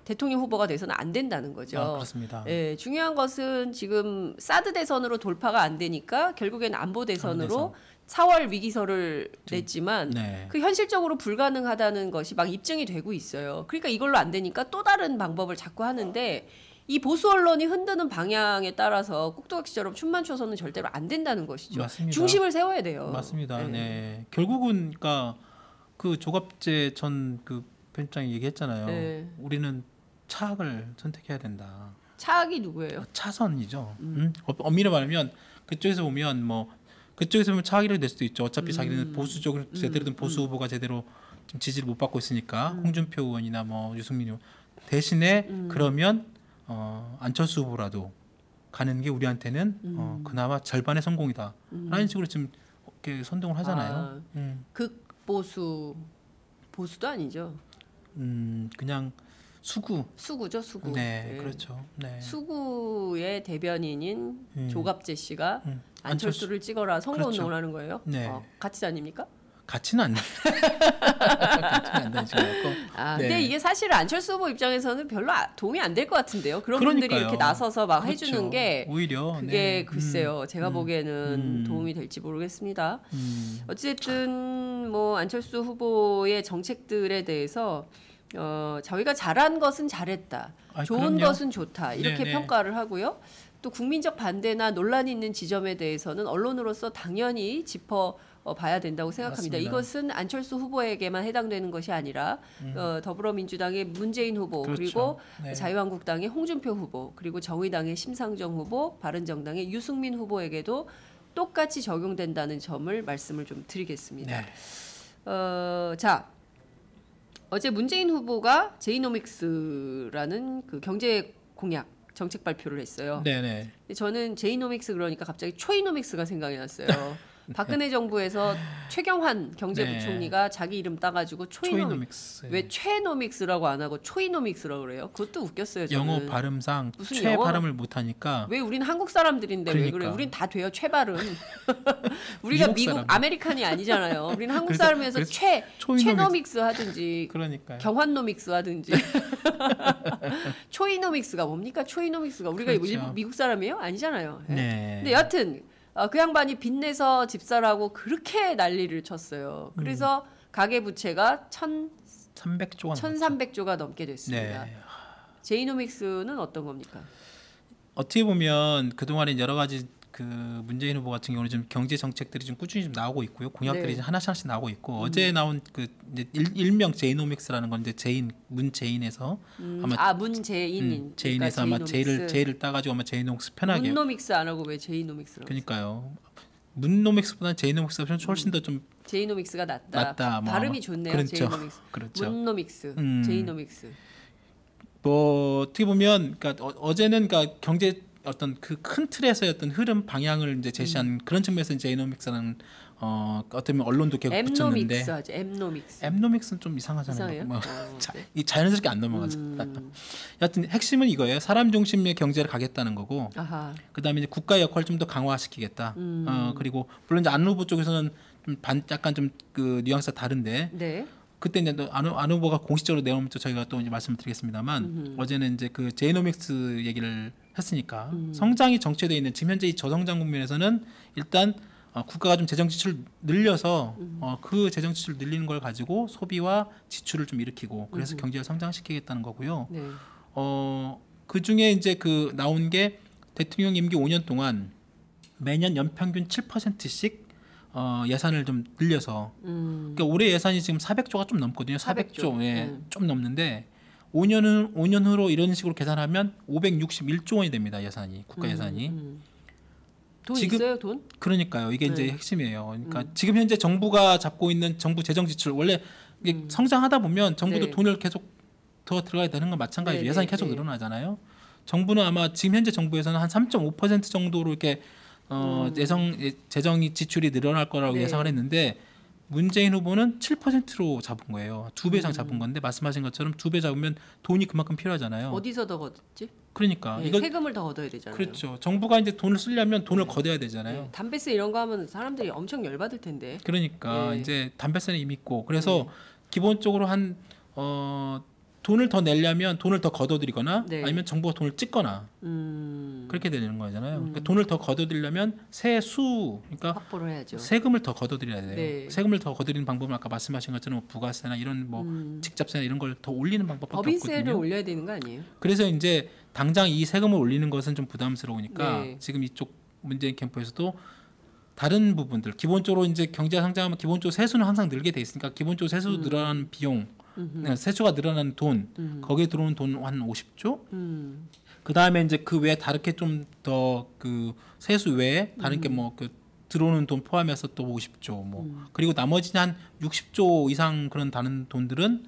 [SPEAKER 1] 대통령 후보가 돼서는 안 된다는 거죠.
[SPEAKER 2] 그렇습니다.
[SPEAKER 1] 예, 중요한 것은 지금 사드 대선으로 돌파가 안 되니까 결국엔 안보 대선으로 4월 위기설을 냈지만
[SPEAKER 2] 네.
[SPEAKER 1] 그 현실적으로 불가능하다는 것이 막 입증이 되고 있어요. 그러니까 이걸로 안 되니까 또 다른 방법을 자꾸 하는데 이 보수 언론이 흔드는 방향에 따라서 꼭두각시처럼 춤만 춰서는 절대로 안 된다는 것이죠.
[SPEAKER 2] 맞습니다.
[SPEAKER 1] 중심을 세워야 돼요.
[SPEAKER 2] 맞습니다.
[SPEAKER 1] 네.
[SPEAKER 2] 네. 결국은 그러니까 그 조갑재 전 그 편집장이 얘기했잖아요.
[SPEAKER 1] 네.
[SPEAKER 2] 우리는 차악을 선택해야 된다.
[SPEAKER 1] 차악이 누구예요?
[SPEAKER 2] 차선이죠. 엄밀히 말하면 그쪽에서 보면 뭐 그쪽에서 보면 차악이라고 될 수도 있죠. 어차피 자기는 보수적으로 제대로 된 보수 후보가 제대로 좀 지지를 못 받고 있으니까 홍준표 의원이나 뭐 유승민 의원 대신에 그러면 안철수 후보라도 가는 게 우리한테는 그나마 절반의 성공이다. 라는 식으로 지금 이렇게 선동을 하잖아요.
[SPEAKER 1] 보수도 아니죠.
[SPEAKER 2] 그냥
[SPEAKER 1] 수구죠, 수구.
[SPEAKER 2] 네, 그렇죠. 네.
[SPEAKER 1] 수구의 대변인인 조갑재 씨가 안철수를 찍어라 선거운동을
[SPEAKER 2] 그렇죠.
[SPEAKER 1] 하는 거예요.
[SPEAKER 2] 네.
[SPEAKER 1] 같이 다닙니까?
[SPEAKER 2] 같이는 안 같이는 안 다니고.
[SPEAKER 1] 근데 이게 사실 안철수 후보 입장에서는 별로 도움이 안 될 것 같은데요. 그런
[SPEAKER 2] 그러니까요.
[SPEAKER 1] 분들이 이렇게 나서서 막
[SPEAKER 2] 그렇죠.
[SPEAKER 1] 해주는 게
[SPEAKER 2] 오히려
[SPEAKER 1] 그게 글쎄요. 제가 보기에는 도움이 될지 모르겠습니다. 어쨌든 뭐 안철수 후보의 정책들에 대해서 저희가 잘한 것은 잘했다. 좋은
[SPEAKER 2] 그럼요.
[SPEAKER 1] 것은 좋다. 이렇게
[SPEAKER 2] 네네.
[SPEAKER 1] 평가를 하고요. 또 국민적 반대나 논란이 있는 지점에 대해서는 언론으로서 당연히 봐야 된다고 생각합니다.
[SPEAKER 2] 맞습니다.
[SPEAKER 1] 이것은 안철수 후보에게만 해당되는 것이 아니라 더불어민주당의 문재인 후보
[SPEAKER 2] 그렇죠.
[SPEAKER 1] 그리고
[SPEAKER 2] 네.
[SPEAKER 1] 자유한국당의 홍준표 후보 그리고 정의당의 심상정 후보 바른정당의 유승민 후보에게도 똑같이 적용된다는 점을 말씀을 좀 드리겠습니다.
[SPEAKER 2] 네.
[SPEAKER 1] 자 어제 문재인 후보가 제이노믹스라는 그 경제 공약 정책 발표를 했어요.
[SPEAKER 2] 네네.
[SPEAKER 1] 근데 저는 제이노믹스 그러니까 갑자기 초이노믹스가 생각이 났어요. 박근혜 정부에서 최경환 경제부총리가 자기 이름 따가지고 초이노믹스. 왜 최노믹스라고 안 하고 초이노믹스라고 그래요? 그것도 웃겼어요. 저는.
[SPEAKER 2] 영어 발음상
[SPEAKER 1] 무슨
[SPEAKER 2] 최
[SPEAKER 1] 영어?
[SPEAKER 2] 발음을 못하니까.
[SPEAKER 1] 왜 우리는 한국 사람들인데 왜 그래?
[SPEAKER 2] 그러니까.
[SPEAKER 1] 우린 다 돼요 최발음. 우리가
[SPEAKER 2] 미국
[SPEAKER 1] 미국
[SPEAKER 2] 사람.
[SPEAKER 1] 아메리칸이 아니잖아요. 우리는 한국
[SPEAKER 2] 그래서-
[SPEAKER 1] 사람이어서
[SPEAKER 2] 그래서
[SPEAKER 1] 최노믹스 하든지
[SPEAKER 2] 그러니까요.
[SPEAKER 1] 경환노믹스 하든지 초이노믹스가 뭡니까? 초이노믹스가 우리가
[SPEAKER 2] 그렇죠.
[SPEAKER 1] 미국 사람이에요? 아니잖아요. 예.
[SPEAKER 2] 네.
[SPEAKER 1] 근데 여하튼 그 양반이 빚내서 집사라고 그렇게 난리를 쳤어요. 그래서 가계 부채가
[SPEAKER 2] 300조가
[SPEAKER 1] 1,300조가 넘게 됐습니다.
[SPEAKER 2] 네.
[SPEAKER 1] 제이노믹스는 어떤 겁니까?
[SPEAKER 2] 어떻게 보면 그동안에 여러 가지 그 문재인 후보 같은 경우는 좀 경제 정책들이 좀 꾸준히 좀 나오고 있고요. 공약들이
[SPEAKER 1] 네.
[SPEAKER 2] 이제 하나씩 나오고 있고 어제 나온 그 이제 일명 제이노믹스라는 건 이제 문재인에서 아마
[SPEAKER 1] 문재인
[SPEAKER 2] 제인에서 아마 제를 따가지고 아마 제이노믹스 편하게.
[SPEAKER 1] 문노믹스 안 하고 왜 제이노믹스라고?
[SPEAKER 2] 그러니까요. 문노믹스보다는 제이노믹스가 훨씬 더 좀
[SPEAKER 1] 제이노믹스가 낫다.
[SPEAKER 2] 뭐
[SPEAKER 1] 발음이
[SPEAKER 2] 아마.
[SPEAKER 1] 좋네요.
[SPEAKER 2] 그렇죠.
[SPEAKER 1] 제이노믹스.
[SPEAKER 2] 그렇죠.
[SPEAKER 1] 문노믹스, 제이노믹스.
[SPEAKER 2] 뭐 어떻게 보면 그러니까 어제는 그러니까 경제 어떤 그 큰 틀에서의 어떤 흐름 방향을 이제 제시한 그런 측면에서 제이노믹스라는 어떻게 보면 언론도 계속 붙였는데
[SPEAKER 1] 엠노믹스 하죠. 엠노믹스.
[SPEAKER 2] 엠노믹스는 좀 이상하잖아요.
[SPEAKER 1] 이상해요?
[SPEAKER 2] 뭐,
[SPEAKER 1] 네.
[SPEAKER 2] 이 자연스럽게 안 넘어가죠. 여하튼 핵심은 이거예요. 사람 중심의 경제를 가겠다는 거고,
[SPEAKER 1] 아하.
[SPEAKER 2] 그다음에 이제 국가의 역할을 좀 더 강화시키겠다. 그리고 물론 이제 안 후보 쪽에서는 좀 약간 좀 그 뉘앙스가 다른데,
[SPEAKER 1] 네.
[SPEAKER 2] 그때 이제 안 후보가 공식적으로 내놓으면 또 저희가 또 이제 말씀을 드리겠습니다만, 어제는 이제 그 제이노믹스 얘기를 했으니까 성장이 정체되어 있는 지금 현재 이 저성장 국면에서는 일단 국가가 좀 재정 지출을 늘려서 그 재정 지출 늘리는 걸 가지고 소비와 지출을 좀 일으키고 그래서 경제를 성장시키겠다는 거고요.
[SPEAKER 1] 네.
[SPEAKER 2] 그 중에 이제 그 나온 게 대통령 임기 5년 동안 매년 연평균 7%씩 예산을 좀 늘려서 그러니까 올해 예산이 지금 400조가 좀 넘거든요. 400조. 예. 좀 넘는데 5년 후로 이런 식으로 계산하면 561조 원이 됩니다. 예산이. 국가 예산이.
[SPEAKER 1] 돈
[SPEAKER 2] 지금-
[SPEAKER 1] 있어요, 돈?
[SPEAKER 2] 그러니까요. 이게
[SPEAKER 1] 네.
[SPEAKER 2] 이제 핵심이에요. 그러니까 지금 현재 정부가 잡고 있는 정부 재정 지출 원래 이게 성장하다 보면 정부도
[SPEAKER 1] 네.
[SPEAKER 2] 돈을 계속 더 들어가야 되는 건 마찬가지죠.
[SPEAKER 1] 네,
[SPEAKER 2] 예산이
[SPEAKER 1] 네,
[SPEAKER 2] 계속
[SPEAKER 1] 네.
[SPEAKER 2] 늘어나잖아요. 정부는 아마 지금 현재 정부에서는 한 3.5% 정도로 이렇게 재정 지출이 늘어날 거라고
[SPEAKER 1] 네.
[SPEAKER 2] 예상을 했는데 문재인 후보는 7%로 잡은 거예요. 2배 이상 잡은 건데 말씀하신 것처럼 2배 잡으면 돈이 그만큼 필요하잖아요.
[SPEAKER 1] 어디서 더 걷지?
[SPEAKER 2] 그러니까
[SPEAKER 1] 네,
[SPEAKER 2] 이거
[SPEAKER 1] 세금을 더 걷어야 되잖아요.
[SPEAKER 2] 그렇죠. 정부가 이제 돈을 쓰려면 돈을 걷어야 되잖아요.
[SPEAKER 1] 네, 담배세 이런 거 하면 사람들이 엄청 열받을 텐데.
[SPEAKER 2] 그러니까
[SPEAKER 1] 네.
[SPEAKER 2] 이제 담배세는 이미 있고 그래서 기본적으로 한 돈을 더 내려면 돈을 더 걷어들이거나
[SPEAKER 1] 네.
[SPEAKER 2] 아니면 정부가 돈을 찍거나 그렇게 되는 거잖아요. 그러니까 돈을 더 걷어들이려면 세수 그러니까
[SPEAKER 1] 확보를 해야죠.
[SPEAKER 2] 세금을 더 걷어들여야 돼요.
[SPEAKER 1] 네.
[SPEAKER 2] 세금을 더 걷어들이는 방법은 아까 말씀하신 것처럼 뭐 부가세나 이런 뭐 직접세나 이런 걸 더 올리는 방법밖에
[SPEAKER 1] 법인세를
[SPEAKER 2] 없거든요.
[SPEAKER 1] 올려야 되는 거 아니에요?
[SPEAKER 2] 그래서 이제 당장 이 세금을 올리는 것은 좀 부담스러우니까
[SPEAKER 1] 네.
[SPEAKER 2] 지금 이쪽 문재인 캠프에서도 다른 부분들 기본적으로 이제 경제가 성장하면 기본적으로 세수는 항상 늘게 돼 있으니까 기본적으로 세수 늘어나는 비용, 세수가 늘어나는 돈, 거기에 들어오는 돈 한 50조. 그 다음에 이제 그 외에 다르게 좀 더 그 세수 외에 다른 게 뭐 그 들어오는 돈 포함해서 또 50조 뭐 그리고 나머지 한 60조 이상 그런 다른 돈들은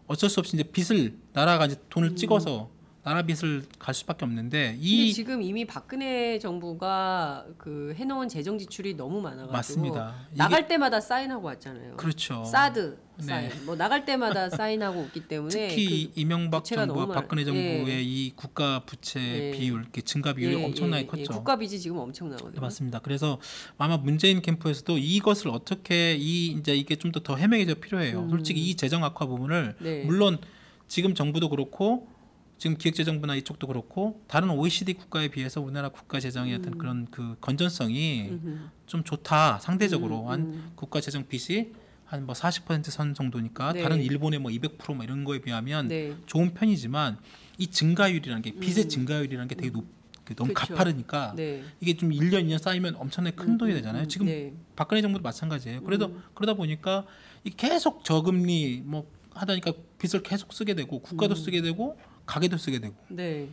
[SPEAKER 2] 어쩔 수 없이 이제 빚을 나라가 이제 돈을 찍어서 나라 빚을 갈 수밖에 없는데
[SPEAKER 1] 근데 지금 이미 박근혜 정부가 그 해놓은 재정 지출이 너무 많아가지고
[SPEAKER 2] 맞습니다.
[SPEAKER 1] 나갈 때마다 사인하고 왔잖아요.
[SPEAKER 2] 그렇죠.
[SPEAKER 1] 사드
[SPEAKER 2] 네.
[SPEAKER 1] 사인, 뭐 나갈 때마다 사인하고 있기 때문에
[SPEAKER 2] 특히
[SPEAKER 1] 그
[SPEAKER 2] 이명박
[SPEAKER 1] 부채가
[SPEAKER 2] 정부와
[SPEAKER 1] 너무
[SPEAKER 2] 박근혜
[SPEAKER 1] 많아요.
[SPEAKER 2] 정부의 이 국가 부채
[SPEAKER 1] 예.
[SPEAKER 2] 비율, 이렇게 증가 비율이 엄청나게 컸죠.
[SPEAKER 1] 국가 빚이 지금 엄청나거든요.
[SPEAKER 2] 네, 맞습니다. 그래서 아마 문재인 캠프에서도 이것을 어떻게 이제 이게 좀 더 해명이 필요해요. 솔직히 이 재정 악화 부분을
[SPEAKER 1] 네.
[SPEAKER 2] 물론 지금 정부도 그렇고 지금 기획재정부나 이쪽도 그렇고 다른 OECD 국가에 비해서 우리나라 국가 재정의 어떤 그런 그 건전성이 좀 좋다 상대적으로 한 국가 재정 빚이 한 뭐 40% 정도니까
[SPEAKER 1] 네.
[SPEAKER 2] 다른 일본의 뭐 200% 이런 거에 비하면
[SPEAKER 1] 네.
[SPEAKER 2] 좋은 편이지만 이 증가율이라는 게 빚의 증가율이라는 게 되게 너무
[SPEAKER 1] 그렇죠.
[SPEAKER 2] 가파르니까
[SPEAKER 1] 네.
[SPEAKER 2] 이게 좀 1년 2년 쌓이면 엄청나게 큰 돈이 되잖아요. 지금
[SPEAKER 1] 네.
[SPEAKER 2] 박근혜 정부도 마찬가지예요. 그러다 보니까 이 계속 저금리 뭐 하다니까 빚을 계속 쓰게 되고 국가도 쓰게 되고 가게도 쓰게 되고
[SPEAKER 1] 네.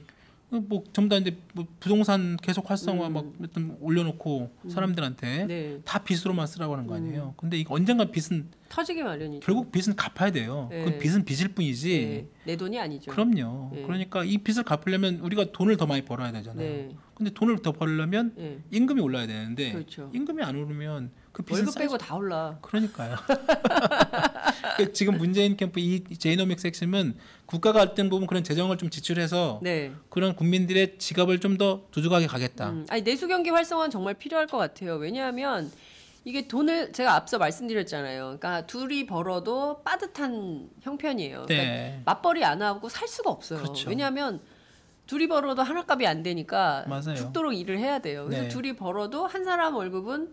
[SPEAKER 2] 뭐 전부 다 이제 뭐 부동산 계속 활성화 막 일단 올려놓고 사람들한테
[SPEAKER 1] 네.
[SPEAKER 2] 다 빚으로만 쓰라고 하는 거 아니에요. 근데 이거 언젠가 빚은
[SPEAKER 1] 터지기 마련이죠.
[SPEAKER 2] 결국 빚은 갚아야 돼요.
[SPEAKER 1] 네.
[SPEAKER 2] 그 빚은 빚일 뿐이지.
[SPEAKER 1] 네. 내 돈이 아니죠.
[SPEAKER 2] 그럼요.
[SPEAKER 1] 네.
[SPEAKER 2] 그러니까 이 빚을 갚으려면 우리가 돈을 더 많이 벌어야 되잖아요.
[SPEAKER 1] 네.
[SPEAKER 2] 근데 돈을 더 벌려면
[SPEAKER 1] 네.
[SPEAKER 2] 임금이 올라야 되는데
[SPEAKER 1] 그렇죠.
[SPEAKER 2] 임금이 안 오르면 그 빚은
[SPEAKER 1] 월급 빼고 다 올라.
[SPEAKER 2] 그러니까요. 지금 문재인 캠프 이 제이노믹스 핵심은 국가가 어떤 부분 그런 재정을 좀 지출해서
[SPEAKER 1] 네.
[SPEAKER 2] 그런 국민들의 지갑을 좀 더 두둑하게 가겠다.
[SPEAKER 1] 아니 내수 경기 활성화는 정말 필요할 것 같아요. 왜냐하면 이게 돈을 제가 앞서 말씀드렸잖아요. 그러니까 둘이 벌어도 빠듯한 형편이에요. 그러니까
[SPEAKER 2] 네.
[SPEAKER 1] 맞벌이 안 하고 살 수가 없어요.
[SPEAKER 2] 그렇죠.
[SPEAKER 1] 왜냐하면 둘이 벌어도 하나값이 안 되니까
[SPEAKER 2] 맞아요.
[SPEAKER 1] 죽도록 일을 해야 돼요. 그래서
[SPEAKER 2] 네.
[SPEAKER 1] 둘이 벌어도 한 사람 월급은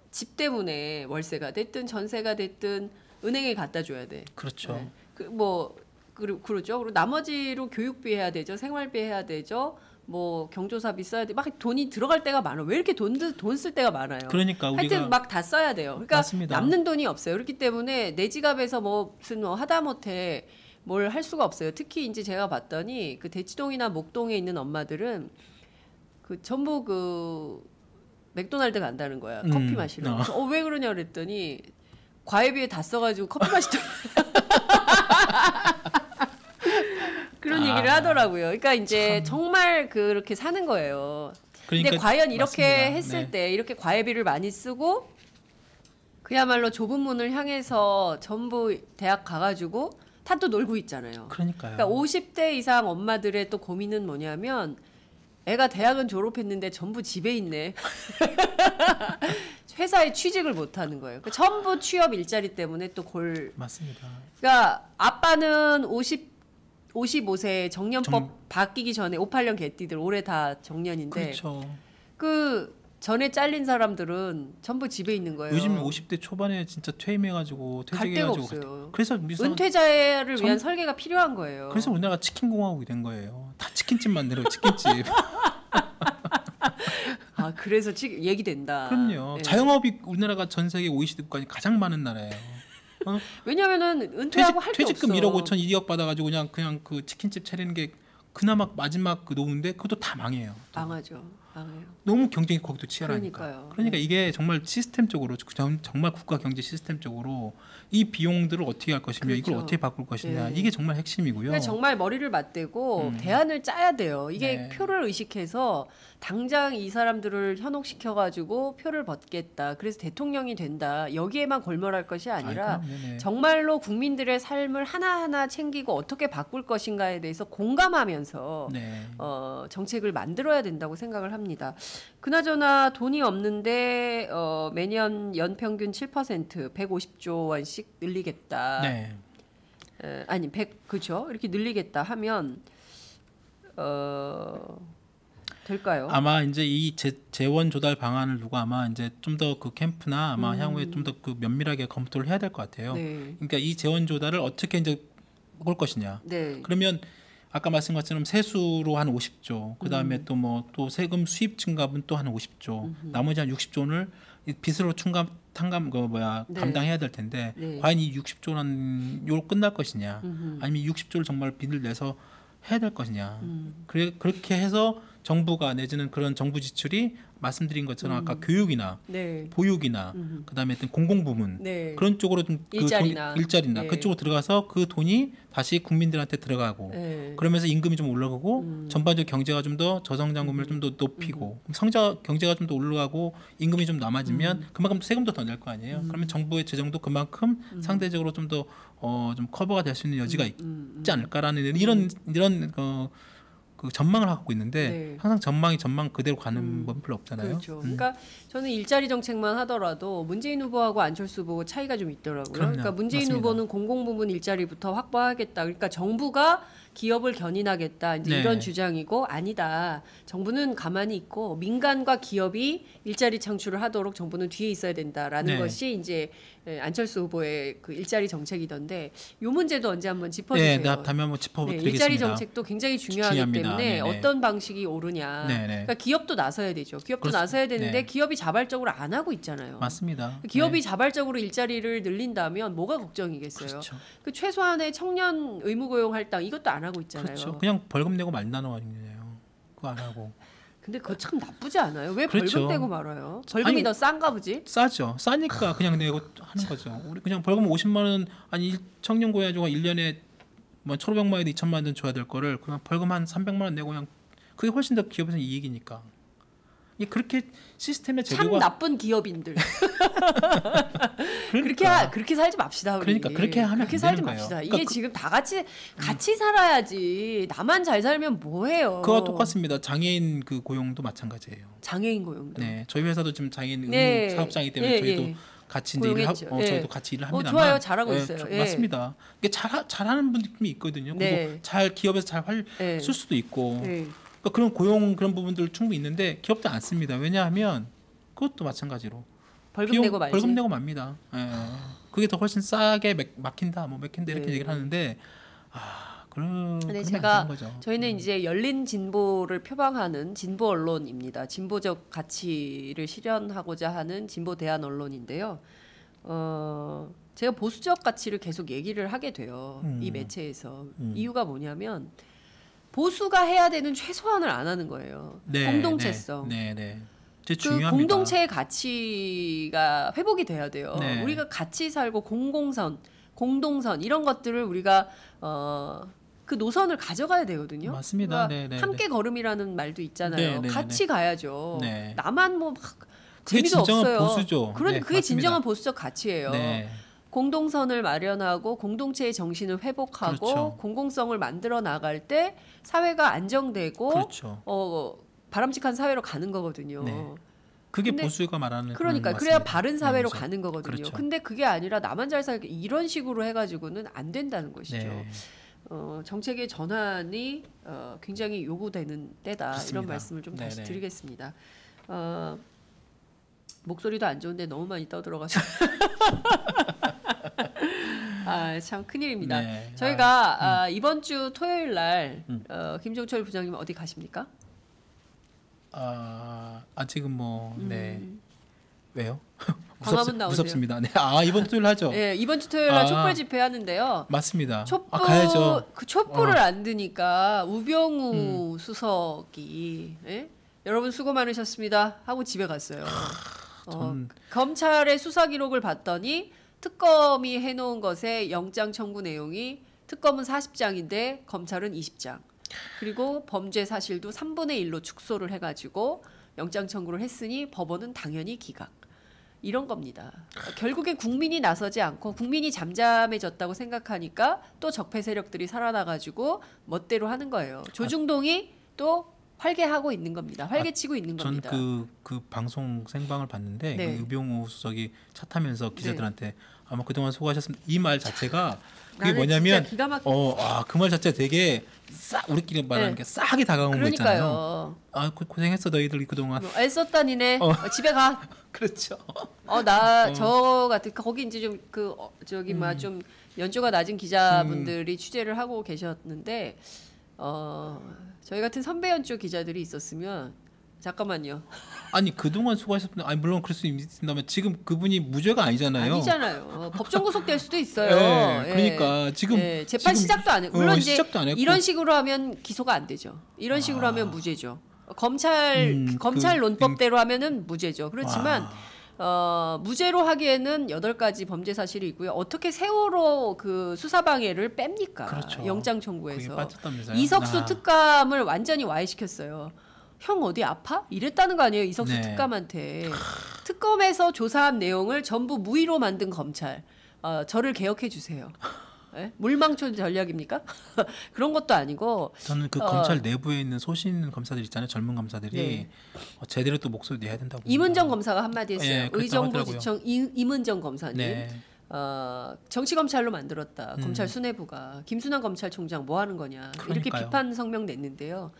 [SPEAKER 1] 집 때문에 월세가 됐든 전세가 됐든 은행에 갖다 줘야 돼.
[SPEAKER 2] 그렇죠.
[SPEAKER 1] 네. 그렇죠. 그리고 나머지로 교육비 해야 되죠. 생활비 해야 되죠. 뭐 경조사비 써야 돼. 막 돈이 들어갈 때가 많아. 왜 이렇게 돈 쓸 때가 많아요?
[SPEAKER 2] 그러니까 우리가
[SPEAKER 1] 하여튼 막 다 써야 돼요. 그러니까
[SPEAKER 2] 맞습니다.
[SPEAKER 1] 남는 돈이 없어요. 그렇기 때문에 내 지갑에서 무슨 하다못해 뭘 할 수가 없어요. 특히 이제 제가 봤더니 그 대치동이나 목동에 있는 엄마들은 그 전부 그 맥도날드 간다는 거야. 커피 마시러. 그래서 왜 그러냐 그랬더니 과외비에 다 써가지고 커피 마시더라고요. 그런 얘기를 하더라고요. 그러니까 이제 정말 그렇게 사는 거예요.
[SPEAKER 2] 그러니까
[SPEAKER 1] 근데 과연 이렇게
[SPEAKER 2] 맞습니다.
[SPEAKER 1] 했을
[SPEAKER 2] 네.
[SPEAKER 1] 때 이렇게 과외비를 많이 쓰고 그야말로 좁은 문을 향해서 전부 대학 가가지고 다 또 놀고 있잖아요.
[SPEAKER 2] 그러니까요.
[SPEAKER 1] 그러니까 50대 이상 엄마들의 또 고민은 뭐냐면 애가 대학은 졸업했는데 전부 집에 있네. 회사에 취직을 못 하는 거예요. 그러니까 전부 취업 일자리 때문에 또
[SPEAKER 2] 맞습니다.
[SPEAKER 1] 그러니까 아빠는 55세 정년법 바뀌기 전에 58년 개띠들 올해 다 정년인데
[SPEAKER 2] 그렇죠.
[SPEAKER 1] 그 전에 잘린 사람들은 전부 집에 있는 거예요.
[SPEAKER 2] 요즘 50대 초반에 진짜 퇴임해가지고
[SPEAKER 1] 갈 데가
[SPEAKER 2] 퇴직해가지고
[SPEAKER 1] 없어요.
[SPEAKER 2] 그래서
[SPEAKER 1] 은퇴자를 위한 설계가 필요한 거예요.
[SPEAKER 2] 그래서 우리나라가 치킨 공화국이 된 거예요. 다 치킨집 만들어 치킨집.
[SPEAKER 1] 아 그래서 얘기된다.
[SPEAKER 2] 그럼요.
[SPEAKER 1] 네.
[SPEAKER 2] 자영업이 우리나라가 전 세계 OECD 국가에 가장 많은 나라예요.
[SPEAKER 1] 왜냐면은 은퇴하고 할 게 없어.
[SPEAKER 2] 퇴직금 1억 5천 2억 받아가지고 그냥 그 치킨집 차리는 게 그나마 마지막 그 노후인데 그것도 다 망해요.
[SPEAKER 1] 망하죠. 망해요.
[SPEAKER 2] 너무 경쟁이 거기도 치열하니까.
[SPEAKER 1] 그러니까요.
[SPEAKER 2] 그러니까 이게 정말 시스템적으로 정말 국가 경제 시스템적으로 이 비용들을 어떻게 할 것이며 이걸
[SPEAKER 1] 그렇죠.
[SPEAKER 2] 어떻게 바꿀 것이냐
[SPEAKER 1] 네.
[SPEAKER 2] 이게 정말 핵심이고요.
[SPEAKER 1] 그러니까 정말 머리를 맞대고 대안을 짜야 돼요. 이게
[SPEAKER 2] 네.
[SPEAKER 1] 표를 의식해서 당장 이 사람들을 현혹시켜가지고 표를 받겠다. 그래서 대통령이 된다. 여기에만 골몰할 것이 아니라
[SPEAKER 2] 네네.
[SPEAKER 1] 정말로 국민들의 삶을 하나하나 챙기고 어떻게 바꿀 것인가에 대해서 공감하면서
[SPEAKER 2] 네.
[SPEAKER 1] 정책을 만들어야 된다고 생각을 합니다. 그나저나 돈이 없는데 매년 연평균 7% 150조 원씩 늘리겠다.
[SPEAKER 2] 네.
[SPEAKER 1] 아니 100 그죠? 이렇게 늘리겠다 하면 될까요?
[SPEAKER 2] 아마 이제 이 재원 조달 방안을 두고 아마 이제 좀 더 그 캠프나 아마 향후에 좀 더 그 면밀하게 검토를 해야 될 것 같아요.
[SPEAKER 1] 네.
[SPEAKER 2] 그러니까 이 재원 조달을 어떻게 이제 볼 것이냐.
[SPEAKER 1] 네.
[SPEAKER 2] 그러면 아까 말씀 것처럼 세수로 한 50조, 그 다음에 또 뭐 또 세금 수입 증가분 또 한 50조, 나머지 한 60조를 빚으로
[SPEAKER 1] 네.
[SPEAKER 2] 감당해야 될 텐데
[SPEAKER 1] 네.
[SPEAKER 2] 과연 이 60조는 요로 끝날 것이냐, 아니면 60조를 정말 빚을 내서 해야 될 것이냐. 그렇게 해서 정부가 내지는 그런 정부 지출이 말씀드린 것처럼 아까 교육이나
[SPEAKER 1] 네.
[SPEAKER 2] 보육이나 그다음에 어떤 공공부문
[SPEAKER 1] 네.
[SPEAKER 2] 그런 쪽으로 좀
[SPEAKER 1] 일자리나.
[SPEAKER 2] 일자리나
[SPEAKER 1] 네.
[SPEAKER 2] 그쪽으로 들어가서 그 돈이 다시 국민들한테 들어가고
[SPEAKER 1] 네.
[SPEAKER 2] 그러면서 임금이 좀 올라가고 전반적 경제가 좀 더 저성장률을 좀 더 높이고 경제가 좀 더 올라가고 임금이 좀 남아지면 그만큼 세금도 더 낼 거 아니에요. 그러면 정부의 재정도 그만큼 상대적으로 좀 더 좀 커버가 될 수 있는 여지가 있지 않을까라는 이런 그 전망을 갖고 있는데
[SPEAKER 1] 네.
[SPEAKER 2] 항상 전망 그대로 가는 건 별로 없잖아요.
[SPEAKER 1] 그렇죠. 그러니까 저는 일자리 정책만 하더라도 문재인 후보하고 안철수 후보 차이가 좀 있더라고요.
[SPEAKER 2] 그럼요.
[SPEAKER 1] 그러니까 문재인
[SPEAKER 2] 맞습니다.
[SPEAKER 1] 후보는 공공부문 일자리부터 확보하겠다. 그러니까 정부가 기업을 견인하겠다. 이제
[SPEAKER 2] 네.
[SPEAKER 1] 이런 주장이고 아니다. 정부는 가만히 있고 민간과 기업이 일자리 창출을 하도록 정부는 뒤에 있어야 된다라는
[SPEAKER 2] 네.
[SPEAKER 1] 것이 이제 안철수 후보의 그 일자리 정책이던데 이 문제도 언제 한번 짚어주세요.
[SPEAKER 2] 네, 다음에 한번 짚어드리겠습니다.
[SPEAKER 1] 일자리 정책도 굉장히 중요하기
[SPEAKER 2] 중요합니다.
[SPEAKER 1] 때문에
[SPEAKER 2] 네네.
[SPEAKER 1] 어떤 방식이 옳으냐.
[SPEAKER 2] 네네.
[SPEAKER 1] 그러니까 기업도 나서야 되죠. 기업도
[SPEAKER 2] 그렇습니다.
[SPEAKER 1] 나서야 되는데
[SPEAKER 2] 네.
[SPEAKER 1] 기업이 자발적으로 안 하고 있잖아요.
[SPEAKER 2] 맞습니다.
[SPEAKER 1] 기업이
[SPEAKER 2] 네.
[SPEAKER 1] 자발적으로 일자리를 늘린다면 뭐가 걱정이겠어요.
[SPEAKER 2] 그렇죠.
[SPEAKER 1] 그 최소한의 청년 의무고용 할당 이것도 안 하고 있잖아요.
[SPEAKER 2] 그렇죠. 그냥 벌금 내고 말다는 거아니에요. 그거 안 하고.
[SPEAKER 1] 근데 그거 참 나쁘지 않아요? 왜
[SPEAKER 2] 그렇죠.
[SPEAKER 1] 벌금 내고 말아요? 벌금이
[SPEAKER 2] 아니,
[SPEAKER 1] 더 싼가 보지?
[SPEAKER 2] 싸죠. 싸니까 그냥 내고 하는 거죠. 우리 그냥 벌금 50만 원 아니 청년 고용주가 1년에 뭐 1,500만 원에도 2천만 원 줘야 될 거를 그냥 벌금 한 300만 원 내고 그냥 그게 훨씬 더 기업에서 이익이니까. 이게 그렇게 시스템의
[SPEAKER 1] 참
[SPEAKER 2] 제도가
[SPEAKER 1] 나쁜 기업인들. 그렇게 살지 맙시다. 우리.
[SPEAKER 2] 그러니까 그렇게 하면
[SPEAKER 1] 그렇게
[SPEAKER 2] 안
[SPEAKER 1] 살지
[SPEAKER 2] 되는 거예요.
[SPEAKER 1] 맙시다. 이게
[SPEAKER 2] 그러니까
[SPEAKER 1] 지금 다 같이 살아야지. 나만 잘 살면 뭐해요?
[SPEAKER 2] 그와 똑같습니다. 장애인 그 고용도 마찬가지예요.
[SPEAKER 1] 장애인 고용도.
[SPEAKER 2] 네, 저희 회사도 지금 장애인
[SPEAKER 1] 네.
[SPEAKER 2] 의무 사업장이기 때문에
[SPEAKER 1] 예,
[SPEAKER 2] 저희도
[SPEAKER 1] 예.
[SPEAKER 2] 같이 이제 일을
[SPEAKER 1] 고용했죠. 예.
[SPEAKER 2] 저희도 같이 일을 합니다만.
[SPEAKER 1] 좋아요. 잘하고 있어요. 예.
[SPEAKER 2] 맞습니다. 이게 잘하는 분들이 있거든요. 그리고
[SPEAKER 1] 네.
[SPEAKER 2] 잘 기업에서 잘
[SPEAKER 1] 예.
[SPEAKER 2] 쓸 수도 있고.
[SPEAKER 1] 네.
[SPEAKER 2] 그러니까 그런 고용 그런 부분들 충분히 있는데 기업도 안 씁니다. 왜냐하면 그것도 마찬가지로
[SPEAKER 1] 벌금 내고 말지.
[SPEAKER 2] 벌금 내고 맙니다. 예. 그게 더 훨씬 싸게 막힌다, 막힌다 이렇게
[SPEAKER 1] 네.
[SPEAKER 2] 얘기를 하는데 그러면
[SPEAKER 1] 근데
[SPEAKER 2] 안
[SPEAKER 1] 제가
[SPEAKER 2] 되는 거죠.
[SPEAKER 1] 저희는 이제 열린 진보를 표방하는 진보 언론입니다. 진보적 가치를 실현하고자 하는 진보 대안 언론인데요. 제가 보수적 가치를 계속 얘기를 하게 돼요. 이 매체에서. 이유가 뭐냐면 보수가 해야 되는 최소한을 안 하는 거예요.
[SPEAKER 2] 네,
[SPEAKER 1] 공동체성.
[SPEAKER 2] 네, 네.
[SPEAKER 1] 그
[SPEAKER 2] 중요합니다.
[SPEAKER 1] 공동체의 가치가 회복이 돼야 돼요.
[SPEAKER 2] 네.
[SPEAKER 1] 우리가 같이 살고 공동선 이런 것들을 우리가 그 노선을 가져가야 되거든요.
[SPEAKER 2] 맞습니다.
[SPEAKER 1] 그러니까
[SPEAKER 2] 네, 네,
[SPEAKER 1] 함께 걸음이라는 말도 있잖아요.
[SPEAKER 2] 네, 네,
[SPEAKER 1] 같이 가야죠.
[SPEAKER 2] 네.
[SPEAKER 1] 나만 뭐 막
[SPEAKER 2] 그게
[SPEAKER 1] 재미도
[SPEAKER 2] 진정한
[SPEAKER 1] 없어요.
[SPEAKER 2] 보수죠.
[SPEAKER 1] 그러니
[SPEAKER 2] 네,
[SPEAKER 1] 그게
[SPEAKER 2] 맞습니다.
[SPEAKER 1] 진정한 보수적 가치예요.
[SPEAKER 2] 네.
[SPEAKER 1] 공동선을 마련하고 공동체의 정신을 회복하고
[SPEAKER 2] 그렇죠.
[SPEAKER 1] 공공성을 만들어 나갈 때 사회가 안정되고
[SPEAKER 2] 그렇죠.
[SPEAKER 1] 바람직한 사회로 가는 거거든요.
[SPEAKER 2] 네. 그게
[SPEAKER 1] 근데
[SPEAKER 2] 보수가 말하는
[SPEAKER 1] 그러니까
[SPEAKER 2] 그런
[SPEAKER 1] 그래야
[SPEAKER 2] 맞습니다.
[SPEAKER 1] 바른 사회로
[SPEAKER 2] 네,
[SPEAKER 1] 가는 거거든요.
[SPEAKER 2] 그렇죠.
[SPEAKER 1] 근데 그게 아니라 나만 잘 살게 이런 식으로 해가지고는 안 된다는 것이죠.
[SPEAKER 2] 네.
[SPEAKER 1] 정책의 전환이 굉장히 요구되는 때다.
[SPEAKER 2] 그렇습니다.
[SPEAKER 1] 이런 말씀을 좀 다시
[SPEAKER 2] 네네.
[SPEAKER 1] 드리겠습니다. 목소리도 안 좋은데 너무 많이 떠들어가지고 참 큰일입니다.
[SPEAKER 2] 네.
[SPEAKER 1] 저희가 이번 주 토요일 날 김종철 부장님 어디 가십니까?
[SPEAKER 2] 아직은 뭐 네. 왜요?
[SPEAKER 1] 광화문 나오세요.
[SPEAKER 2] 무섭습니다. 네. 이번 토요일 하죠.
[SPEAKER 1] 네, 이번 주 토요일 날 촛불 집회 하는데요.
[SPEAKER 2] 맞습니다.
[SPEAKER 1] 촛불
[SPEAKER 2] 가야죠.
[SPEAKER 1] 그 촛불을 안 드니까 우병우 수석이 여러분 수고 많으셨습니다 하고 집에 갔어요. 검찰의 수사 기록을 봤더니 특검이 해놓은 것에 영장 청구 내용이 특검은 40장인데 검찰은 20장. 그리고 범죄 사실도 3분의 1로 축소를 해가지고 영장 청구를 했으니 법원은 당연히 기각. 이런 겁니다. 결국엔 국민이 나서지 않고 국민이 잠잠해졌다고 생각하니까 또 적폐 세력들이 살아나가지고 멋대로 하는 거예요. 조중동이 또 활개하고 있는 겁니다. 활개치고 있는 겁니다.
[SPEAKER 2] 전 그 방송 생방을 봤는데
[SPEAKER 1] 네.
[SPEAKER 2] 그 우병우 수석이 차 타면서 기자들한테 아마 그동안 수고하셨습니다. 이 말 자체가 그게
[SPEAKER 1] 나는
[SPEAKER 2] 뭐냐면
[SPEAKER 1] 진짜 기가
[SPEAKER 2] 그 말 자체가 되게 우리끼리 말하는 게 싸하게 다가온 거 있잖아요.
[SPEAKER 1] 그러니까요.
[SPEAKER 2] 고생했어 너희들 그동안.
[SPEAKER 1] 애썼다 니네. 집에 가.
[SPEAKER 2] 그렇죠.
[SPEAKER 1] 저 같은 거기 이제 좀 좀 연조가 낮은 기자분들이 취재를 하고 계셨는데 저희 같은 선배 연주 기자들이 있었으면 잠깐만요.
[SPEAKER 2] 아니 그동안 수고하셨던 아니 물론 그럴 수 있다면 지금 그분이 무죄가 아니잖아요.
[SPEAKER 1] 아니잖아요. 법정 구속될 수도 있어요.
[SPEAKER 2] 네, 그러니까 지금
[SPEAKER 1] 재판 시작도 안 했고 물론 이제
[SPEAKER 2] 시작도 안 했고.
[SPEAKER 1] 이런 식으로 하면 기소가 안 되죠. 이런 식으로 하면 무죄죠. 검찰 논법대로 하면은 무죄죠. 그렇지만 무죄로 하기에는 8가지 범죄 사실이 있고요. 어떻게 세월호 그 수사 방해를 뺍니까?
[SPEAKER 2] 그렇죠.
[SPEAKER 1] 영장 청구해서
[SPEAKER 2] 빠졌다면서요?
[SPEAKER 1] 이석수 특감을 완전히 와해시켰어요. 형 어디 아파? 이랬다는 거 아니에요, 이석수
[SPEAKER 2] 네.
[SPEAKER 1] 특감한테. 특검에서 조사한 내용을 전부 무위로 만든 검찰. 저를 개혁해 주세요. 네? 물망초 전략입니까? 그런 것도 아니고.
[SPEAKER 2] 저는 그 검찰 내부에 있는 소신 검사들 있잖아요, 젊은 검사들이
[SPEAKER 1] 네.
[SPEAKER 2] 제대로 또 목소리 내야 된다고.
[SPEAKER 1] 임은정 검사가 한마디 했어요.
[SPEAKER 2] 네,
[SPEAKER 1] 의정부지청 임은정 검사님.
[SPEAKER 2] 네.
[SPEAKER 1] 정치 검찰로 만들었다. 검찰 수뇌부가 김순환 검찰총장 뭐 하는 거냐 이렇게
[SPEAKER 2] 그러니까요.
[SPEAKER 1] 비판 성명 냈는데요.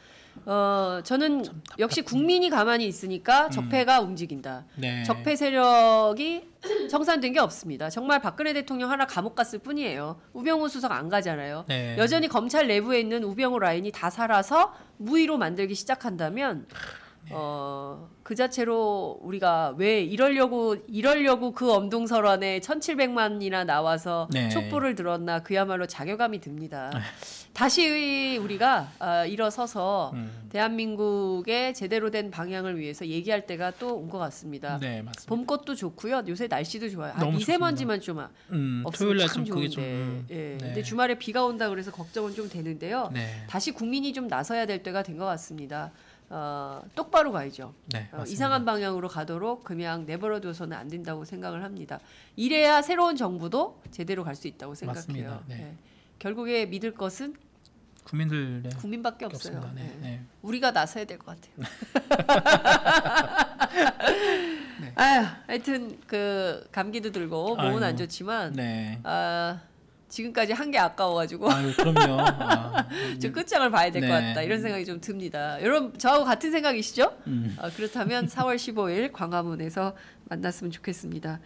[SPEAKER 1] 저는 역시 국민이 가만히 있으니까 적폐가 움직인다.
[SPEAKER 2] 네.
[SPEAKER 1] 적폐 세력이 청산된 게 없습니다. 정말 박근혜 대통령 하나 감옥 갔을 뿐이에요. 우병우 수석 안 가잖아요.
[SPEAKER 2] 네.
[SPEAKER 1] 여전히 검찰 내부에 있는 우병우 라인이 다 살아서 무위로 만들기 시작한다면 그 자체로 우리가 왜 이러려고 그 엄동설원에 1,700만이나 나와서
[SPEAKER 2] 네.
[SPEAKER 1] 촛불을 들었나 그야말로 자괴감이 듭니다. 다시 우리가 일어서서 대한민국의 제대로 된 방향을 위해서 얘기할 때가 또 온 것 같습니다.
[SPEAKER 2] 네, 맞습니다.
[SPEAKER 1] 봄꽃도 좋고요. 요새 날씨도 좋아요.
[SPEAKER 2] 너무
[SPEAKER 1] 미세먼지만 좀 없으면
[SPEAKER 2] 토요일날
[SPEAKER 1] 참
[SPEAKER 2] 좀 그게
[SPEAKER 1] 좋은데.
[SPEAKER 2] 좀
[SPEAKER 1] 예.
[SPEAKER 2] 네.
[SPEAKER 1] 근데 주말에 비가 온다 그래서 걱정은 좀 되는데요.
[SPEAKER 2] 네.
[SPEAKER 1] 다시 국민이 좀 나서야 될 때가 된 것 같습니다. 똑바로 가야죠.
[SPEAKER 2] 네, 맞습니다.
[SPEAKER 1] 이상한 방향으로 가도록 그냥 내버려둬서는 안 된다고 생각을 합니다. 이래야 새로운 정부도 제대로 갈 수 있다고 생각해요.
[SPEAKER 2] 맞습니다. 네.
[SPEAKER 1] 네. 결국에 믿을 것은
[SPEAKER 2] 국민들
[SPEAKER 1] 국민밖에 없어요.
[SPEAKER 2] 없습니다. 네.
[SPEAKER 1] 네.
[SPEAKER 2] 네.
[SPEAKER 1] 우리가 나서야 될 것 같아요.
[SPEAKER 2] 네.
[SPEAKER 1] 하여튼 그 감기도 들고 몸은
[SPEAKER 2] 아이고.
[SPEAKER 1] 안 좋지만
[SPEAKER 2] 네.
[SPEAKER 1] 지금까지 한 게 아까워가지고
[SPEAKER 2] 아유, 그럼요.
[SPEAKER 1] 좀 끝장을 봐야 될 것
[SPEAKER 2] 네.
[SPEAKER 1] 같다 이런 생각이 좀 듭니다. 여러분 저하고 같은 생각이시죠? 그렇다면 4월 15일 광화문에서 만났으면 좋겠습니다.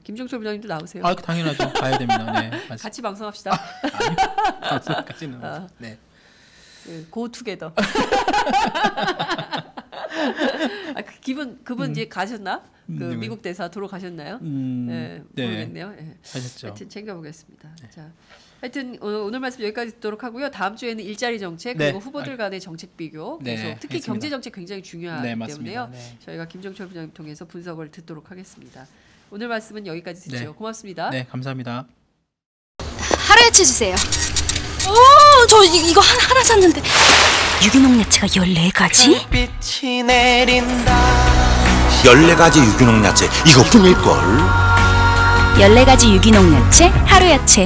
[SPEAKER 1] 김종철 부장님도 나오세요.
[SPEAKER 2] 아, 당연하죠. 가야 됩니다. 네. 맞습니다.
[SPEAKER 1] 같이 방송합시다.
[SPEAKER 2] 아직까지는. 네.
[SPEAKER 1] 고 투게더. 그분 이제 가셨나? 미국 대사 돌아가셨나요? 네, 모르겠네요. 네.
[SPEAKER 2] 하셨죠.
[SPEAKER 1] 하여튼 챙겨보겠습니다. 네. 자, 하여튼 오늘 말씀 여기까지 듣도록 하고요. 다음 주에는 일자리 정책
[SPEAKER 2] 네.
[SPEAKER 1] 그리고 후보들 간의 정책 비교
[SPEAKER 2] 네,
[SPEAKER 1] 계속 특히
[SPEAKER 2] 알겠습니다.
[SPEAKER 1] 경제 정책 굉장히 중요하기
[SPEAKER 2] 네, 맞습니다.
[SPEAKER 1] 때문에요.
[SPEAKER 2] 네.
[SPEAKER 1] 저희가 김종철 부장님 통해서 분석을 듣도록 하겠습니다. 오늘 말씀은 여기까지 듣죠.
[SPEAKER 2] 네.
[SPEAKER 1] 고맙습니다.
[SPEAKER 2] 네, 감사합니다.
[SPEAKER 3] 하루야채 주세요. 저 이거 하나 샀는데 유기농 야채가 14가지?
[SPEAKER 4] 빛이 내린다.
[SPEAKER 5] 14가지 유기농 야채 이것뿐일걸.
[SPEAKER 3] 14가지 유기농 야채 하루야채.